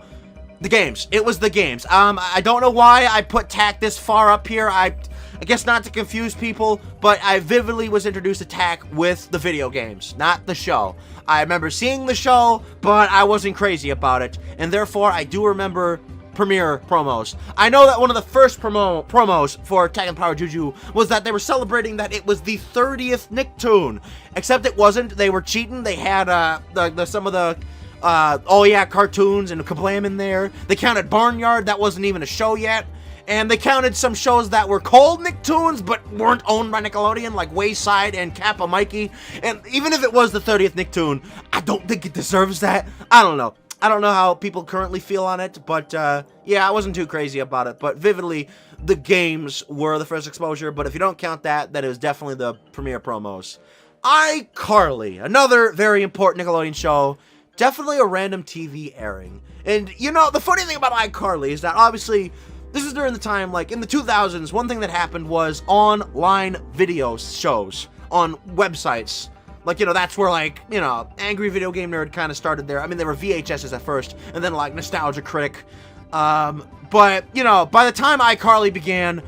The games. It was the games. I don't know why I put TAC this far up here. I guess not to confuse people, but I vividly was introduced to TAC with the video games, not the show. I remember seeing the show, but I wasn't crazy about it, and therefore I do remember premiere promos. I know that one of the first promos for Tech and Power Juju was that they were celebrating that it was the 30th Nicktoon, except it wasn't. They were cheating. They had some of the Oh Yeah cartoons and Kablam in there. They counted Barnyard, that wasn't even a show yet. And they counted some shows that were called Nicktoons but weren't owned by Nickelodeon, like Wayside and Kappa Mikey. And even if it was the 30th Nicktoon, I don't think it deserves that. I don't know. I don't know how people currently feel on it, but yeah, I wasn't too crazy about it. But vividly, the games were the first exposure, but if you don't count that, then it was definitely the premiere promos. iCarly, another very important Nickelodeon show. Definitely a random TV airing. And, you know, the funny thing about iCarly is that, obviously, this is during the time, like, in the 2000s, one thing that happened was online video shows on websites. Like, you know, that's where, like, you know, Angry Video Game Nerd kind of started there. I mean, they were VHSs at first, and then, like, Nostalgia Critic. But, you know, by the time iCarly began,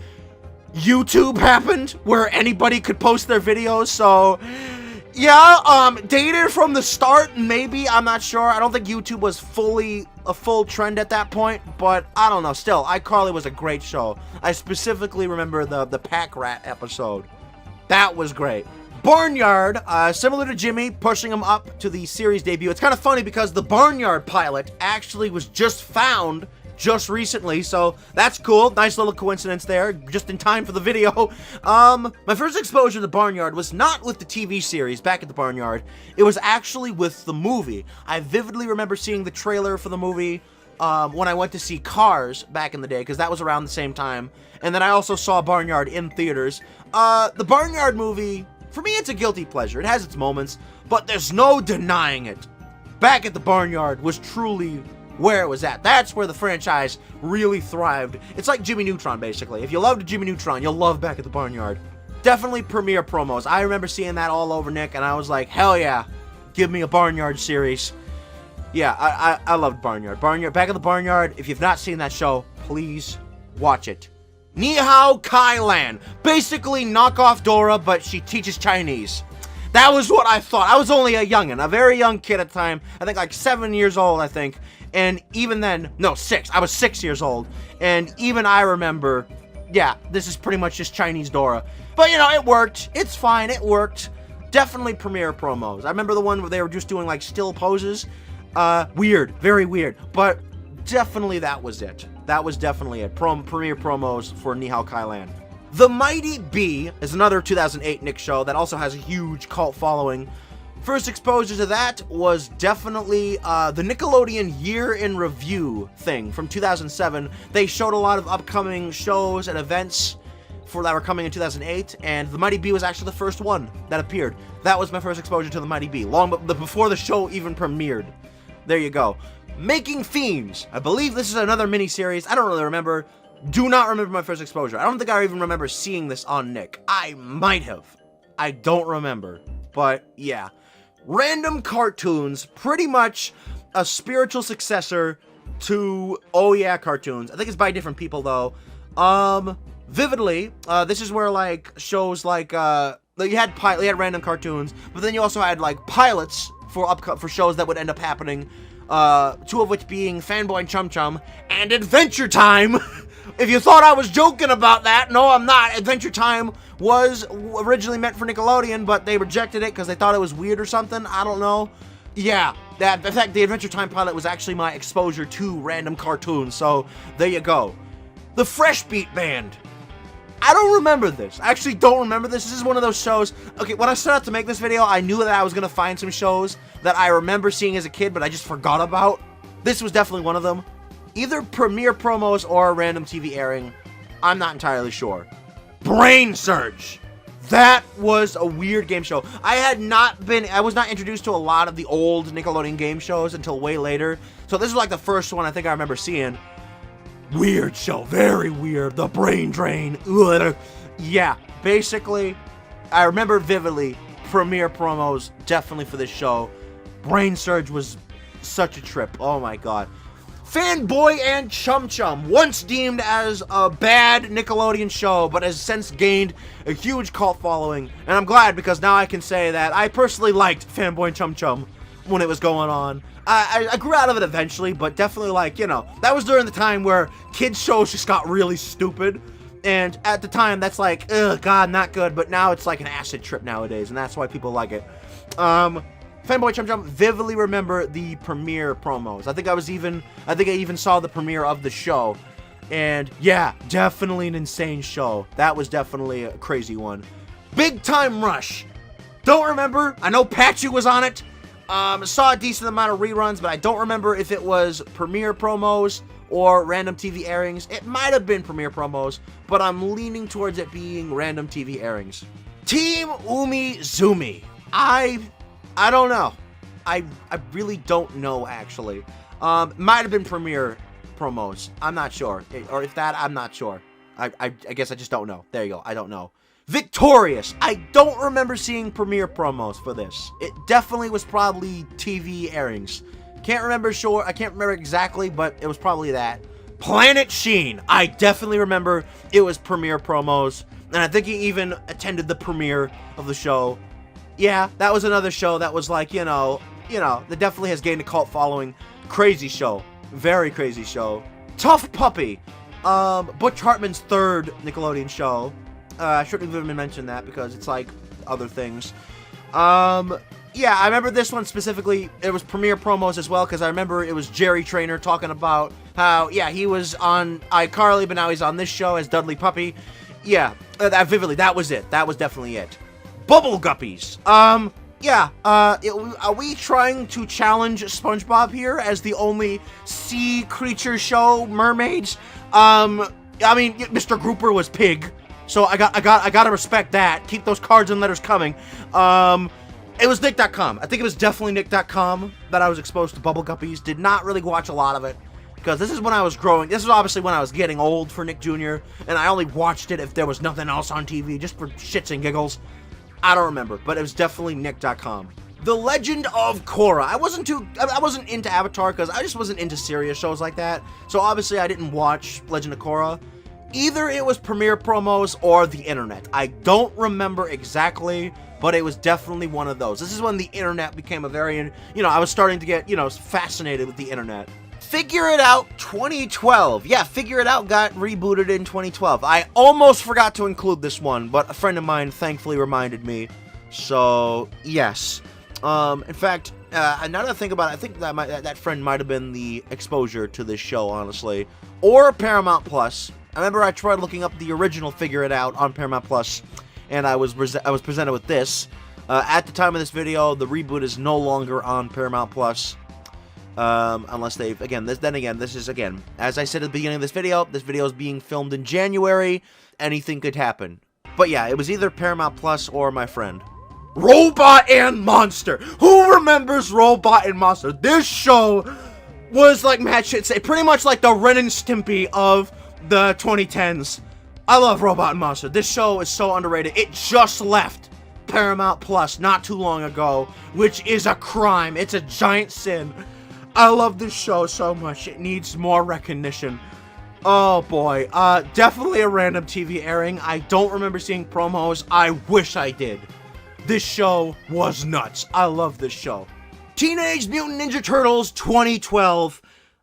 YouTube happened, where anybody could post their videos, so... Yeah, dated from the start, maybe, I'm not sure. I don't think YouTube was a full trend at that point, but I don't know. Still, iCarly was a great show. I specifically remember the Pack Rat episode. That was great. Barnyard, similar to Jimmy, pushing him up to the series debut. It's kind of funny because the Barnyard pilot actually was just found just recently, so that's cool. Nice little coincidence there, just in time for the video. My first exposure to the Barnyard was not with the TV series, Back at the Barnyard. It was actually with the movie. I vividly remember seeing the trailer for the movie when I went to see Cars back in the day, because that was around the same time. And then I also saw Barnyard in theaters. The Barnyard movie, for me, it's a guilty pleasure. It has its moments, but there's no denying it. Back at the Barnyard was truly where it was at. That's where the franchise really thrived. It's like Jimmy Neutron, basically. If you loved Jimmy Neutron, you'll love Back at the Barnyard. Definitely premiere promos. I remember seeing that all over Nick, and I was like, hell yeah, give me a Barnyard series. Yeah, I loved Barnyard. Back at the Barnyard, if you've not seen that show, please watch it. Ni Hao Kai Lan. Basically knockoff Dora, but she teaches Chinese. That was what I thought. I was only a youngin', a very young kid at the time. I think like 7 years old, I think. And even then, no, 6. I was 6 years old. And even I remember, yeah, this is pretty much just Chinese Dora. But, you know, it worked. It's fine. It worked. Definitely premiere promos. I remember the one where they were just doing, like, still poses. Weird. Very weird. But definitely that was it. That was definitely it. Premiere promos for Ni Hao Kai Lan. The Mighty Bee is another 2008 Nick show that also has a huge cult following. First exposure to that was definitely the Nickelodeon Year in Review thing from 2007. They showed a lot of upcoming shows and events that were coming in 2008, and The Mighty Bee was actually the first one that appeared. That was my first exposure to The Mighty Bee, before the show even premiered. There you go. Making Fiends. I believe this is another mini-series. I don't really remember. Do not remember my first exposure. I don't think I even remember seeing this on Nick. I might have. I don't remember. But, yeah. Random cartoons, pretty much a spiritual successor to Oh Yeah cartoons. I think it's by different people though. Vividly, this is where like shows like you had random cartoons, but then you also had like pilots for shows that would end up happening. 2 of which being Fanboy and Chum Chum and Adventure Time. If you thought I was joking about that, no, I'm not. Adventure Time was originally meant for Nickelodeon, but they rejected it because they thought it was weird or something. I don't know. Yeah, in fact, the Adventure Time pilot was actually my exposure to random cartoons, so there you go. The Fresh Beat Band. I don't remember this. I actually don't remember this. This is one of those shows. Okay, when I set out to make this video, I knew that I was going to find some shows that I remember seeing as a kid, but I just forgot about. This was definitely one of them. Either premiere promos or a random TV airing. I'm not entirely sure. Brain Surge. That was a weird game show. I was not introduced to a lot of the old Nickelodeon game shows until way later. So this is like the first one I think I remember seeing. Weird show. Very weird. The Brain Drain. Ugh. Yeah, basically, I remember vividly premiere promos definitely for this show. Brain Surge was such a trip. Oh my god. Fanboy and Chum Chum, once deemed as a bad Nickelodeon show, but has since gained a huge cult following. And I'm glad because now I can say that I personally liked Fanboy and Chum Chum when it was going on. I grew out of it eventually, but definitely like, you know, that was during the time where kids shows just got really stupid. And at the time, that's like, ugh, God, not good. But now it's like an acid trip nowadays, and that's why people like it. Fanboy Chum Chum, vividly remember the premiere promos. I think I even saw the premiere of the show. And yeah, definitely an insane show. That was definitely a crazy one. Big Time Rush. Don't remember. I know Patchy was on it. Saw a decent amount of reruns, but I don't remember if it was premiere promos or random TV airings. It might have been premiere promos, but I'm leaning towards it being random TV airings. Team Umi Zumi. I don't know. I really don't know, actually. Might have been premiere promos. I'm not sure. Or if that, I'm not sure. I guess I just don't know. There you go. I don't know. Victorious. I don't remember seeing premiere promos for this. It definitely was probably TV airings. Can't remember sure. I can't remember exactly, but it was probably that. Planet Sheen. I definitely remember it was premiere promos. And I think he even attended the premiere of the show. Yeah, that was another show that was like, you know, that definitely has gained a cult following. Crazy show. Very crazy show. Tough Puppy. Butch Hartman's third Nickelodeon show. I shouldn't have even mentioned that because it's like other things. yeah, I remember this one specifically. It was premiere promos as well, because I remember it was Jerry Trainer talking about how, yeah, he was on iCarly, but now he's on this show as Dudley Puppy. Yeah, that vividly, that was it. That was definitely it. Bubble Guppies. Yeah, are we trying to challenge SpongeBob here as the only sea creature show, mermaids? I mean, Mr. Grouper was pig, so I gotta respect that. Keep those cards and letters coming. It was Nick.com. I think it was definitely Nick.com that I was exposed to Bubble Guppies. Did not really watch a lot of it, because this is when I was growing. This is obviously when I was getting old for Nick Jr., and I only watched it if there was nothing else on TV, just for shits and giggles. I don't remember, but it was definitely Nick.com. The Legend of Korra. I wasn't into Avatar because I just wasn't into serious shows like that. So obviously I didn't watch Legend of Korra. Either it was premiere promos or the internet. I don't remember exactly, but it was definitely one of those. This is when the internet became a very, I was starting to get, fascinated with the internet. Figure It Out 2012. Yeah, Figure It Out got rebooted in 2012. I almost forgot to include this one, but a friend of mine thankfully reminded me. So, yes. In fact, now that I think about it, I think that friend might have been the exposure to this show, honestly. Or Paramount Plus. I remember I tried looking up the original Figure It Out on Paramount Plus, and I was presented with this. At the time of this video, the reboot is no longer on Paramount Plus. Unless they've, this is, as I said at the beginning of this video is being filmed in January. Anything could happen. But yeah, it was either Paramount Plus or my friend. Robot and Monster. Who remembers Robot and Monster? This show was like, Matt should say, pretty much like the Ren and Stimpy of the 2010s. I love Robot and Monster. This show is so underrated. It just left Paramount Plus not too long ago, which is a crime. It's a giant sin. I love this show so much. It needs more recognition. Oh boy. Definitely a random TV airing. I don't remember seeing promos. I wish I did. This show was nuts. I love this show. Teenage Mutant Ninja Turtles 2012.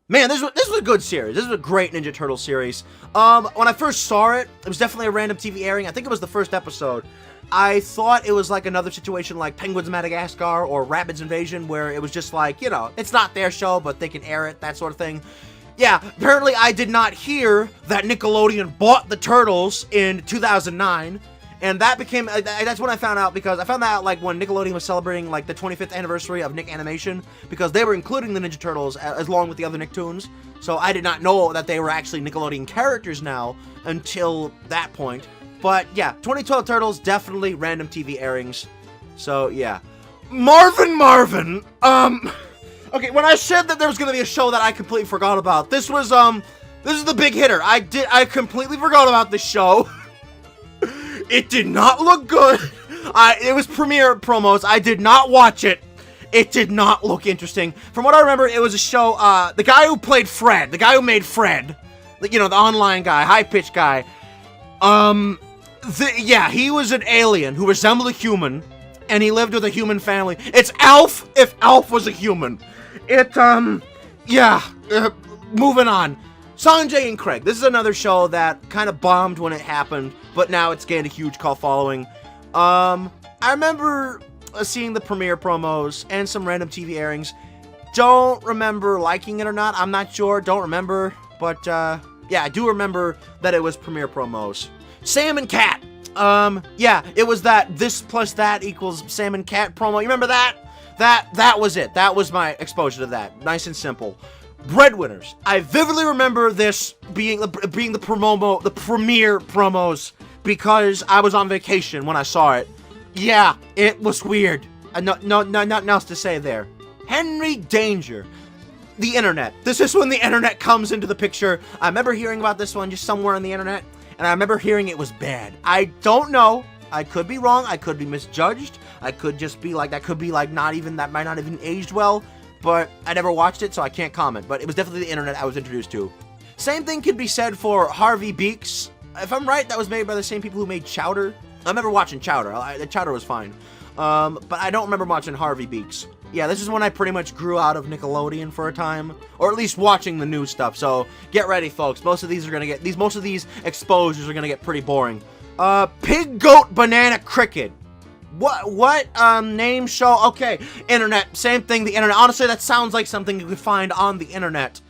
Man, this was a good series. This was a great Ninja Turtle series. When I first saw it, it was definitely a random TV airing. I think it was the first episode. I thought it was like another situation like Penguins Madagascar or Rabbids Invasion, where it was just like, it's not their show, but they can air it, that sort of thing. Yeah, apparently I did not hear that Nickelodeon bought the Turtles in 2009, and that became, that's when I found out, because I found that out like when Nickelodeon was celebrating like the 25th anniversary of Nick Animation, because they were including the Ninja Turtles along with the other Nicktoons, so I did not know that they were actually Nickelodeon characters now until that point. But yeah, 2012 Turtles, definitely random TV airings. So yeah. Marvin! Okay, when I said that there was gonna be a show that I completely forgot about, this is the big hitter. I completely forgot about this show. It did not look good. It was premiere promos. I did not watch it. It did not look interesting. From what I remember, it was a show, the guy who played Fred, the guy who made Fred, the online guy, high-pitched guy, yeah, he was an alien who resembled a human, and he lived with a human family. It's Alf, if Alf was a human. Moving on. Sanjay and Craig. This is another show that kind of bombed when it happened, but now it's gained a huge cult following. I remember seeing the premiere promos and some random TV airings. Don't remember liking it or not. I'm not sure. Don't remember. But, yeah, I do remember that it was premiere promos. Sam and Cat. Yeah, it was that this plus that equals Sam and Cat promo. You remember that? That was it. That was my exposure to that. Nice and simple. Breadwinners. I vividly remember this being the premiere promos because I was on vacation when I saw it. Yeah, it was weird. Nothing else to say there. Henry Danger. The internet. This is when the internet comes into the picture. I remember hearing about this one just somewhere on the internet, and I remember hearing it was bad. I don't know. I could be wrong. I could be misjudged. I could just be like, that could be like that might not even aged well, but I never watched it, so I can't comment. But it was definitely the internet I was introduced to. Same thing could be said for Harvey Beaks. If I'm right, that was made by the same people who made Chowder. I remember watching Chowder. Chowder was fine. But I don't remember watching Harvey Beaks. Yeah, this is when I pretty much grew out of Nickelodeon for a time, or at least watching the new stuff. So get ready, folks. Most of these exposures are gonna get pretty boring. Pig, Goat, Banana, Cricket. What name show? Okay, internet, same thing, the internet. Honestly, that sounds like something you could find on the internet.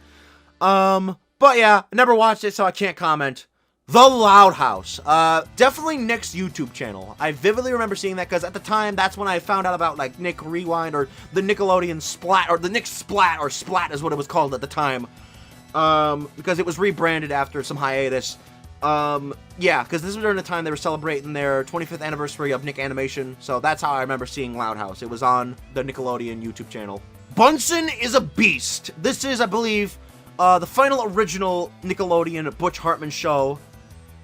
But yeah, I never watched it, so I can't comment. The Loud House. Definitely Nick's YouTube channel. I vividly remember seeing that because at the time, that's when I found out about, like, Nick Rewind or the Nickelodeon Splat, or the Nick Splat, or Splat is what it was called at the time. Because it was rebranded after some hiatus. Yeah, because this was during the time they were celebrating their 25th anniversary of Nick Animation, so that's how I remember seeing Loud House. It was on the Nickelodeon YouTube channel. Bunsen is a beast. This is, I believe, the final original Nickelodeon Butch Hartman show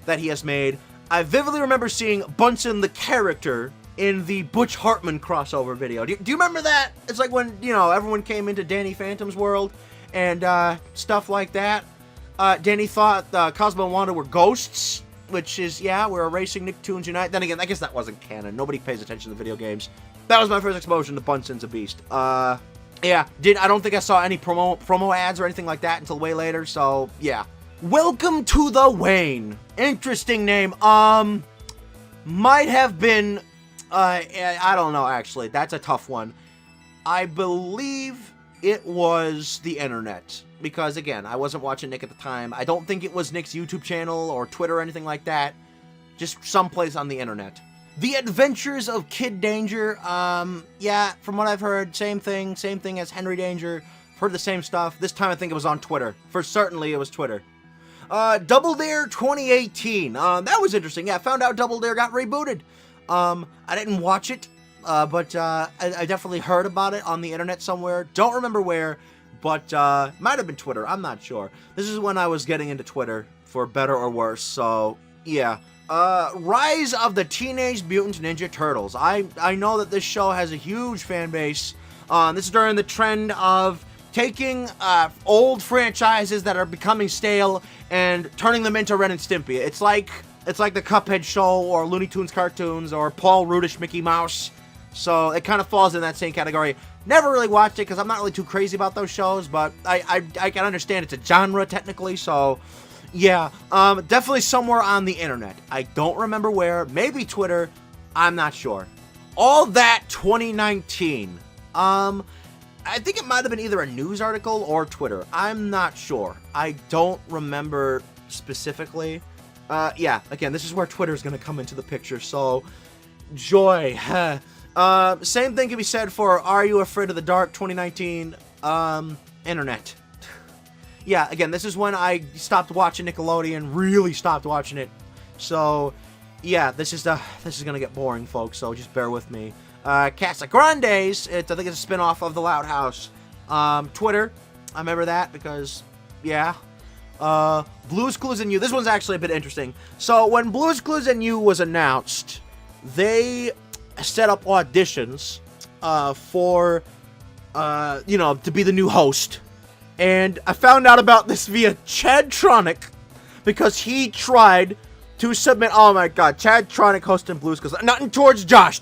that he has made. I vividly remember seeing Bunsen the character in the Butch Hartman crossover video. Do you remember that? It's like when, you know, everyone came into Danny Phantom's world and stuff like that. Danny thought Cosmo and Wanda were ghosts, which is, yeah, we're erasing Nicktoons Unite. Then again, I guess that wasn't canon. Nobody pays attention to video games. That was my first exposure to Bunsen's a Beast. Yeah, I don't think I saw any promo ads or anything like that until way later, so yeah. Welcome to the Wayne. Interesting name. Might have been, I don't know, actually. That's a tough one. I believe it was the internet. Because, again, I wasn't watching Nick at the time. I don't think it was Nick's YouTube channel or Twitter or anything like that. Just someplace on the internet. The Adventures of Kid Danger. Yeah, from what I've heard, same thing as Henry Danger. Heard the same stuff. This time I think it was on Twitter. For certainly it was Twitter. Double Dare 2018. That was interesting. Yeah, I found out Double Dare got rebooted. I didn't watch it, but I definitely heard about it on the internet somewhere. Don't remember where, but might have been Twitter. I'm not sure. This is when I was getting into Twitter, for better or worse, so yeah. Rise of the Teenage Mutant Ninja Turtles. I know that this show has a huge fan base. This is during the trend of taking old franchises that are becoming stale and turning them into Ren and Stimpy. It's like the Cuphead show or Looney Tunes cartoons or Paul Rudish Mickey Mouse. So it kind of falls in that same category. Never really watched it because I'm not really too crazy about those shows, but I can understand it's a genre technically, so yeah. Definitely somewhere on the internet. I don't remember where. Maybe Twitter. I'm not sure. All That 2019. I think it might have been either a news article or Twitter. I'm not sure. I don't remember specifically. Yeah, again, this is where Twitter is going to come into the picture, so joy. Same thing can be said for Are You Afraid of the Dark 2019 internet. Yeah, again, this is when I stopped watching Nickelodeon, really stopped watching it. So, yeah, this is going to get boring, folks, so just bear with me. Casa Grandes, I think it's a spin-off of The Loud House. Twitter, I remember that because, yeah. Blue's Clues and You, this one's actually a bit interesting. So, when Blue's Clues and You was announced, they set up auditions for, you know, to be the new host. And I found out about this via Chad Tronic because he tried to submit. Oh my god, Chad Tronic hosting Blue's Clues. Nothing towards Josh,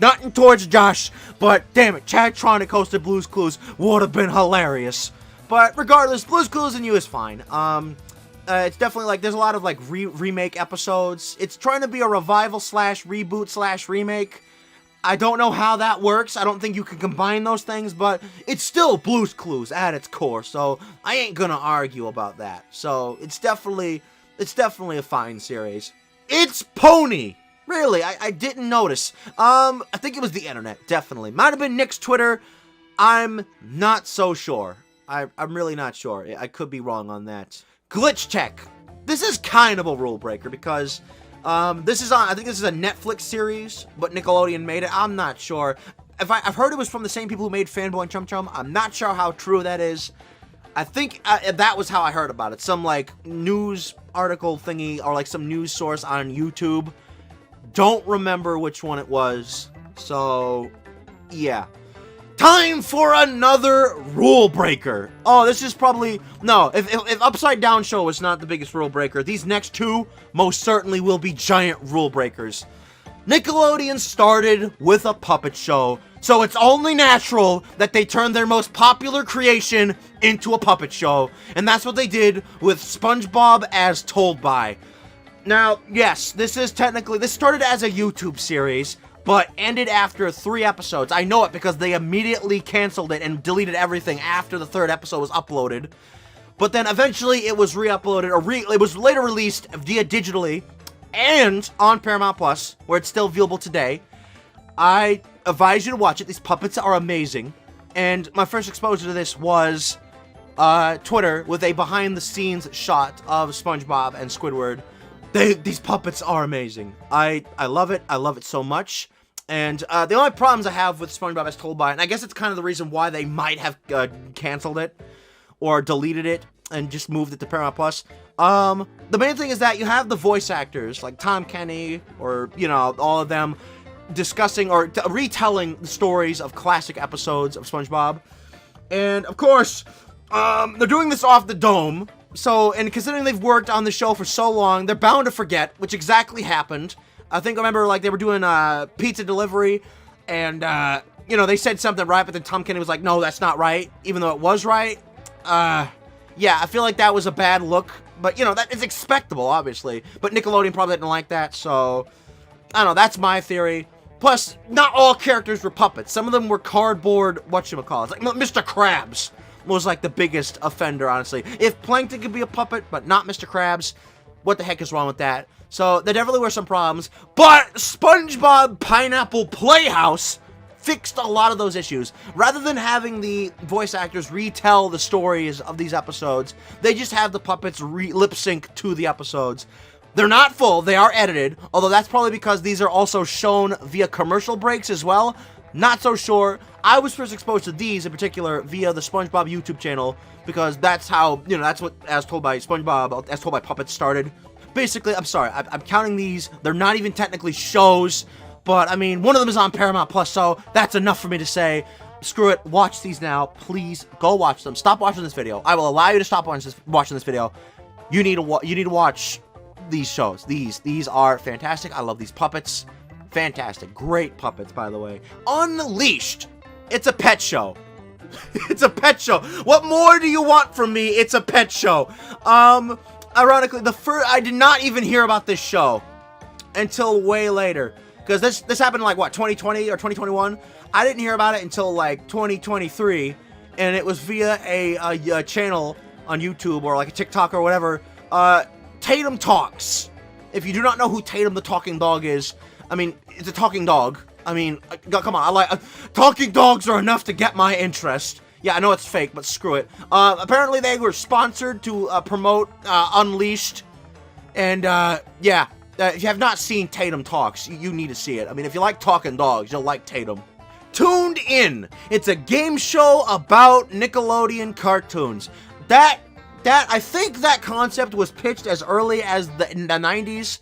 but damn it, Chad Tronic hosted Blue's Clues would have been hilarious. But regardless, Blue's Clues and You is fine. It's definitely like there's a lot of like remake episodes. It's trying to be a revival slash reboot slash remake. I don't know how that works. I don't think you can combine those things, but it's still Blue's Clues at its core, so I ain't gonna argue about that. So it's definitely a fine series. It's Pony! Really, I didn't notice. I think it was the internet, definitely. Might have been Nick's Twitter. I'm not so sure. I'm really not sure. I could be wrong on that. Glitch Tech. This is kind of a rule breaker because this is on, I think this is a Netflix series, but Nickelodeon made it. I'm not sure. I've heard it was from the same people who made Fanboy and Chum Chum. I'm not sure how true that is. I think that was how I heard about it. Some, like, news article thingy or, like, some news source on YouTube. Don't remember which one it was. So, yeah. Time for another rule breaker. Oh, this is probably... No, if Upside Down Show was not the biggest rule breaker, these next two most certainly will be giant rule breakers. Nickelodeon started with a puppet show, so it's only natural that they turn their most popular creation into a puppet show. And that's what they did with SpongeBob as Told By. Now, yes, this started as a YouTube series, but ended after 3 episodes. I know it because they immediately canceled it and deleted everything after the 3rd episode was uploaded. But then eventually it was re-uploaded, or it was later released via digitally and on Paramount Plus, where it's still viewable today. I advise you to watch it. These puppets are amazing. And my first exposure to this was Twitter with a behind-the-scenes shot of SpongeBob and Squidward. These puppets are amazing. I love it. I love it so much. And the only problems I have with SpongeBob as told by, and I guess it's kind of the reason why they might have canceled it or deleted it and just moved it to Paramount Plus. The main thing is that you have the voice actors like Tom Kenny or, you know, all of them discussing or retelling the stories of classic episodes of SpongeBob. And of course, they're doing this off the dome. So, and considering they've worked on the show for so long, they're bound to forget, which exactly happened. I remember, like, they were doing pizza delivery, and, you know, they said something right, but then Tom Kenny was like, no, that's not right, even though it was right. Yeah, I feel like that was a bad look, but, you know, that is expectable, obviously. But Nickelodeon probably didn't like that, so, I don't know, that's my theory. Plus, not all characters were puppets. Some of them were cardboard, whatchamacallit, like Mr. Krabs was like the biggest offender, honestly. If Plankton could be a puppet, but not Mr. Krabs, what the heck is wrong with that? So, there definitely were some problems, but SpongeBob Pineapple Playhouse fixed a lot of those issues. Rather than having the voice actors retell the stories of these episodes, they just have the puppets lip-sync to the episodes. They're not full, they are edited, although that's probably because these are also shown via commercial breaks as well. Not so sure. I was first exposed to these in particular via the SpongeBob YouTube channel, because that's how, you know, that's what As Told by SpongeBob, As Told by Puppets started. Basically, I'm sorry, I'm counting these, they're not even technically shows, but I mean, one of them is on Paramount Plus, so that's enough for me to say, screw it, watch these now, please, go watch them. Stop watching this video. I will allow you to stop watching this video. You need to watch these shows. These are fantastic. I love these puppets. Fantastic. Great puppets, by the way. Unleashed. It's a pet show. It's a pet show. What more do you want from me? It's a pet show. Ironically, I did not even hear about this show until way later. Because this happened in, like, what, 2020 or 2021? I didn't hear about it until, like, 2023. And it was via a channel on YouTube or, like, a TikTok or whatever. Tatum Talks. If you do not know who Tatum the Talking Dog is, I mean, it's a talking dog. I mean, come on, talking dogs are enough to get my interest. Yeah, I know it's fake, but screw it. Apparently they were sponsored to promote Unleashed. And, yeah, if you have not seen Tatum Talks, you need to see it. I mean, if you like talking dogs, you'll like Tatum. Tuned In. It's a game show about Nickelodeon cartoons. I think that concept was pitched as early as in the 90s.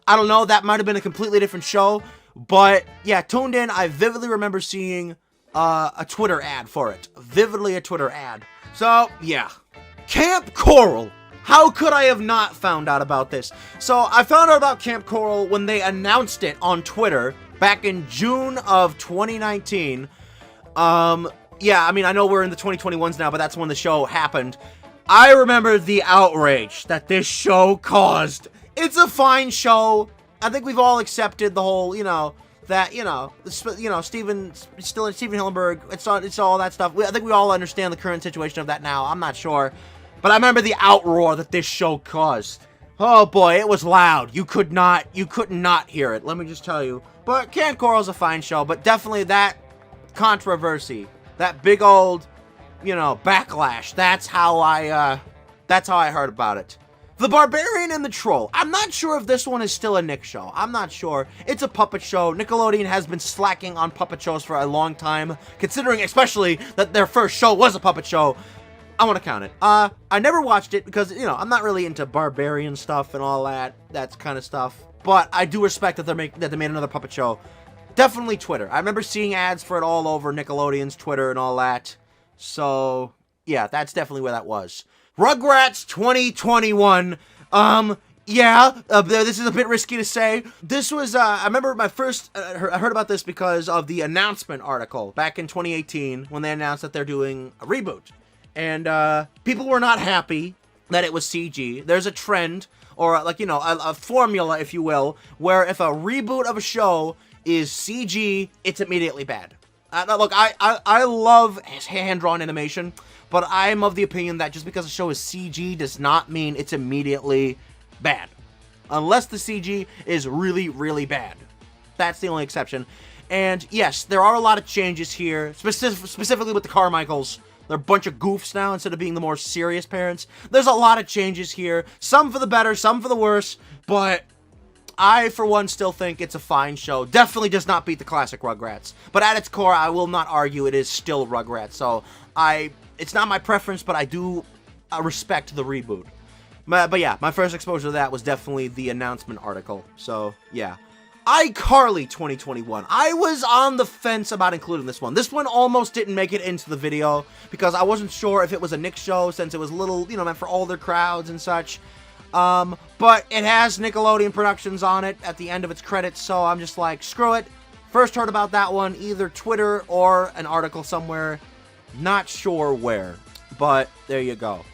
I don't know, that might have been a completely different show. But, yeah, Tuned In, I vividly remember seeing a Twitter ad for it. Vividly a Twitter ad. So, yeah. Camp Coral. How could I have not found out about this? So, I found out about Camp Coral when they announced it on Twitter back in June of 2019. Yeah, I mean, I know we're in the 2021s now, but that's when the show happened. I remember the outrage that this show caused. It's a fine show. I think we've all accepted the whole, Steven Hillenburg, it's all that stuff. I think we all understand the current situation of that now. I'm not sure. But I remember the outroar that this show caused. Oh boy, it was loud. You couldn't not hear it, let me just tell you. But Camp Coral's a fine show, but definitely that controversy, that big old, backlash, that's how I heard about it. The Barbarian and the Troll. I'm not sure if this one is still a Nick show. I'm not sure. It's a puppet show. Nickelodeon has been slacking on puppet shows for a long time, considering especially that their first show was a puppet show. I want to count it. I never watched it because, I'm not really into Barbarian stuff and all that kind of stuff. But I do respect that they made another puppet show. Definitely Twitter. I remember seeing ads for it all over Nickelodeon's Twitter and all that. So, yeah, that's definitely where that was. Rugrats 2021. This is a bit risky to say. This was, I remember I heard about this because of the announcement article back in 2018 when they announced that they're doing a reboot. And, people were not happy that it was CG. There's a trend or like, you know, a formula, if you will, where if a reboot of a show is CG, it's immediately bad. Look, I love hand-drawn animation, but I'm of the opinion that just because a show is CG does not mean it's immediately bad. Unless the CG is really, really bad. That's the only exception. And yes, there are a lot of changes here, specifically with the Carmichaels. They're a bunch of goofs now instead of being the more serious parents. There's a lot of changes here. Some for the better, some for the worse, but I, for one, still think it's a fine show. Definitely does not beat the classic Rugrats. But at its core, I will not argue it is still Rugrats. So, it's not my preference, but I do respect the reboot. But yeah, my first exposure to that was definitely the announcement article. So, yeah. iCarly 2021. I was on the fence about including this one. This one almost didn't make it into the video because I wasn't sure if it was a Nick show since it was a little, you know, meant for older crowds and such. But it has Nickelodeon Productions on it at the end of its credits, so I'm just like, screw it. First heard about that one, either Twitter or an article somewhere. Not sure where, but there you go.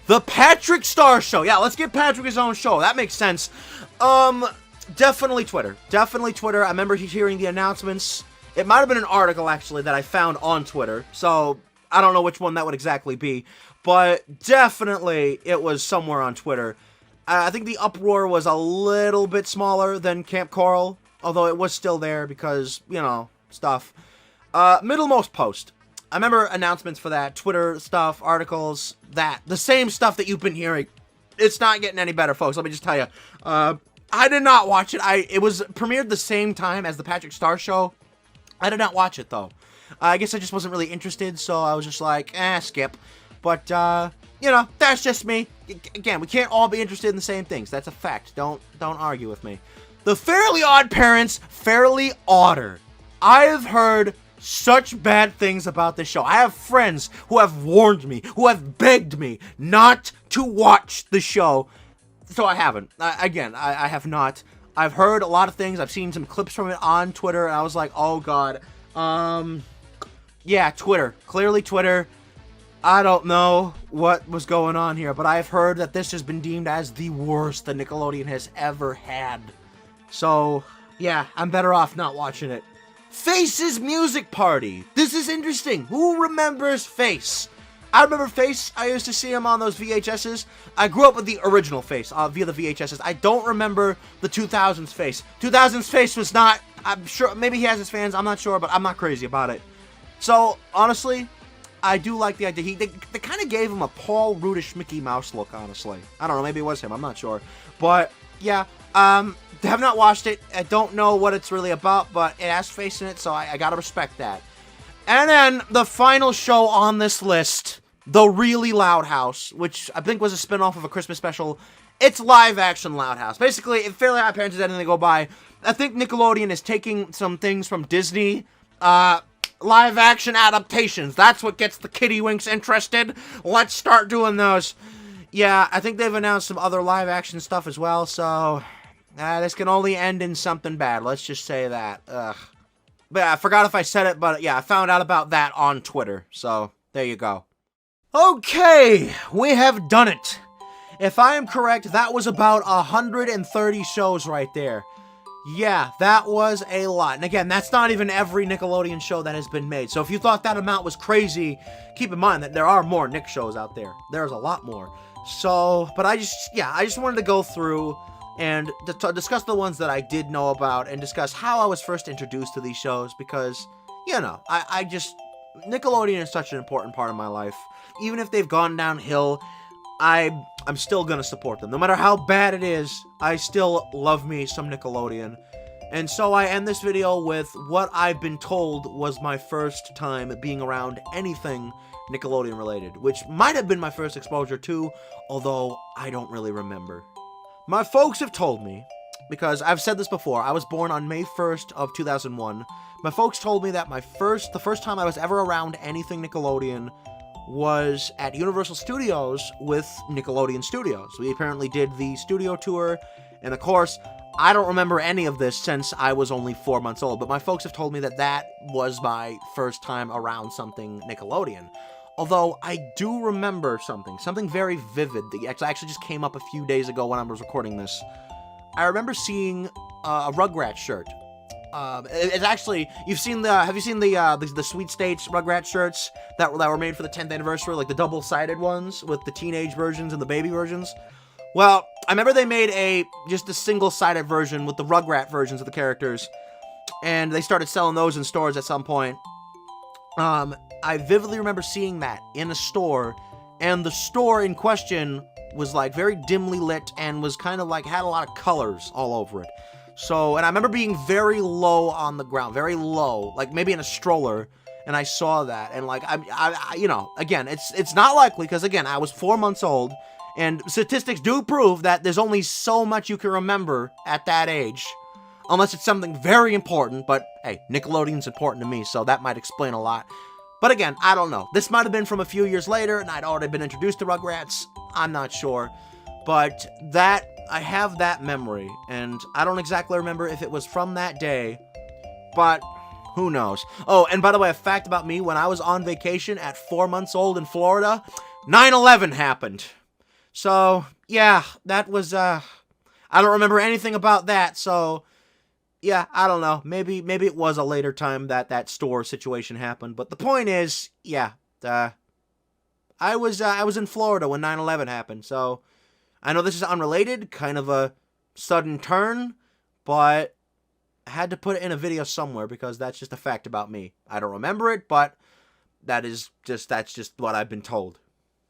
The Patrick Star Show. Yeah, let's give Patrick his own show. That makes sense. Definitely Twitter. Definitely Twitter. I remember hearing the announcements. It might have been an article, actually, that I found on Twitter. So, I don't know which one that would exactly be. But definitely, it was somewhere on Twitter. I think the uproar was a little bit smaller than Camp Coral. Although it was still there because, you know, stuff. Middlemost Post. I remember announcements for that. Twitter stuff, articles, that. The same stuff that you've been hearing. It's not getting any better, folks. Let me just tell you. I did not watch it. It was premiered the same time as the Patrick Star Show. I did not watch it, though. I guess I just wasn't really interested, so I was just like, skip. But, you know, that's just me. Again, we can't all be interested in the same things. That's a fact. Don't argue with me. The Fairly Odd Parents, Fairly Odder. I have heard such bad things about this show. I have friends who have warned me, who have begged me not to watch the show. So I haven't. I have not. I've heard a lot of things. I've seen some clips from it on Twitter, and I was like, oh god. Yeah, Twitter. Clearly Twitter. I don't know what was going on here, but I've heard that this has been deemed as the worst that Nickelodeon has ever had. So, yeah, I'm better off not watching it. Face's Music Party. This is interesting. Who remembers Face? I remember Face. I used to see him on those VHSs. I grew up with the original Face via the VHSs. I don't remember the 2000s Face. 2000s Face was not, I'm sure, maybe he has his fans, I'm not sure, but I'm not crazy about it. So, honestly, I do like the idea. They kind of gave him a Paul Rudish Mickey Mouse look, honestly. I don't know, maybe it was him, I'm not sure. But, yeah, have not watched it. I don't know what it's really about, but it has Face in it, so I gotta respect that. And then, the final show on this list, The Really Loud House, which I think was a spin-off of a Christmas special. It's live-action Loud House. Basically, if Fairly Odd Parents is anything to go by, I think Nickelodeon is taking some things from Disney, live-action adaptations. That's what gets the Kittywinks interested. Let's start doing those. Yeah, I think they've announced some other live-action stuff as well, so this can only end in something bad. Let's just say that. Ugh. But yeah, I forgot if I said it, but yeah, I found out about that on Twitter, so there you go. Okay, we have done it. If I am correct, that was about 130 shows right there. Yeah, that was a lot. And again, that's not even every Nickelodeon show that has been made. So if you thought that amount was crazy, keep in mind that there are more Nick shows out there. There's a lot more. So, but I just wanted to go through and discuss the ones that I did know about and discuss how I was first introduced to these shows because, you know, Nickelodeon is such an important part of my life. Even if they've gone downhill, I'm still gonna support them. No matter how bad it is, I still love me some Nickelodeon. And so I end this video with what I've been told was my first time being around anything Nickelodeon related, which might have been my first exposure too, although I don't really remember. My folks have told me, because I've said this before, I was born on May 1st of 2001. My folks told me that the first time I was ever around anything Nickelodeon was at Universal Studios with Nickelodeon Studios. We apparently did the studio tour, and of course, I don't remember any of this since I was only 4 months old, but my folks have told me that that was my first time around something Nickelodeon. Although, I do remember something very vivid that actually just came up a few days ago when I was recording this. I remember seeing a Rugrats shirt. It's actually, have you seen the Sweet States Rugrats shirts that were made for the 10th anniversary, like the double-sided ones with the teenage versions and the baby versions? Well, I remember they made just a single-sided version with the Rugrat versions of the characters, and they started selling those in stores at some point. I vividly remember seeing that in a store, and the store in question was like very dimly lit and was kind of like had a lot of colors all over it. So, and I remember being very low on the ground, very low, like maybe in a stroller, and I saw that, and like I you know, again, it's not likely because again, I was 4 months old, and statistics do prove that there's only so much you can remember at that age, unless it's something very important. But hey, Nickelodeon's important to me, so that might explain a lot. But again, I don't know. This might have been from a few years later, and I'd already been introduced to Rugrats. I'm not sure. But I have that memory, and I don't exactly remember if it was from that day, but who knows. Oh, and by the way, a fact about me, when I was on vacation at 4 months old in Florida, 9/11 happened. So, yeah, that was, I don't remember anything about that, so yeah, I don't know. Maybe it was a later time that store situation happened. But the point is, yeah, I was in Florida when 9/11 happened. So I know this is unrelated, kind of a sudden turn, but I had to put it in a video somewhere because that's just a fact about me. I don't remember it, but that's just what I've been told.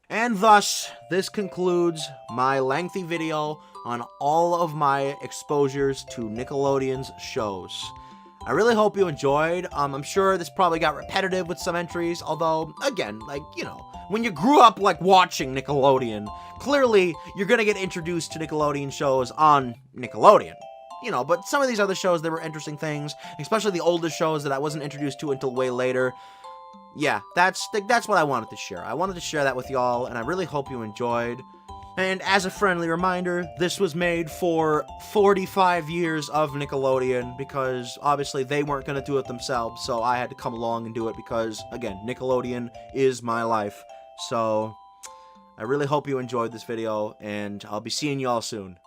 And thus, this concludes my lengthy video on all of my exposures to Nickelodeon's shows. I really hope you enjoyed. I'm sure this probably got repetitive with some entries, although, again, like, you know, when you grew up, like, watching Nickelodeon, clearly, you're gonna get introduced to Nickelodeon shows on Nickelodeon. You know, but some of these other shows, there were interesting things, especially the older shows that I wasn't introduced to until way later. Yeah, that's what I wanted to share. I wanted to share that with y'all, and I really hope you enjoyed. And as a friendly reminder, this was made for 45 years of Nickelodeon, because obviously they weren't going to do it themselves, so I had to come along and do it because, again, Nickelodeon is my life. So, I really hope you enjoyed this video, and I'll be seeing y'all soon.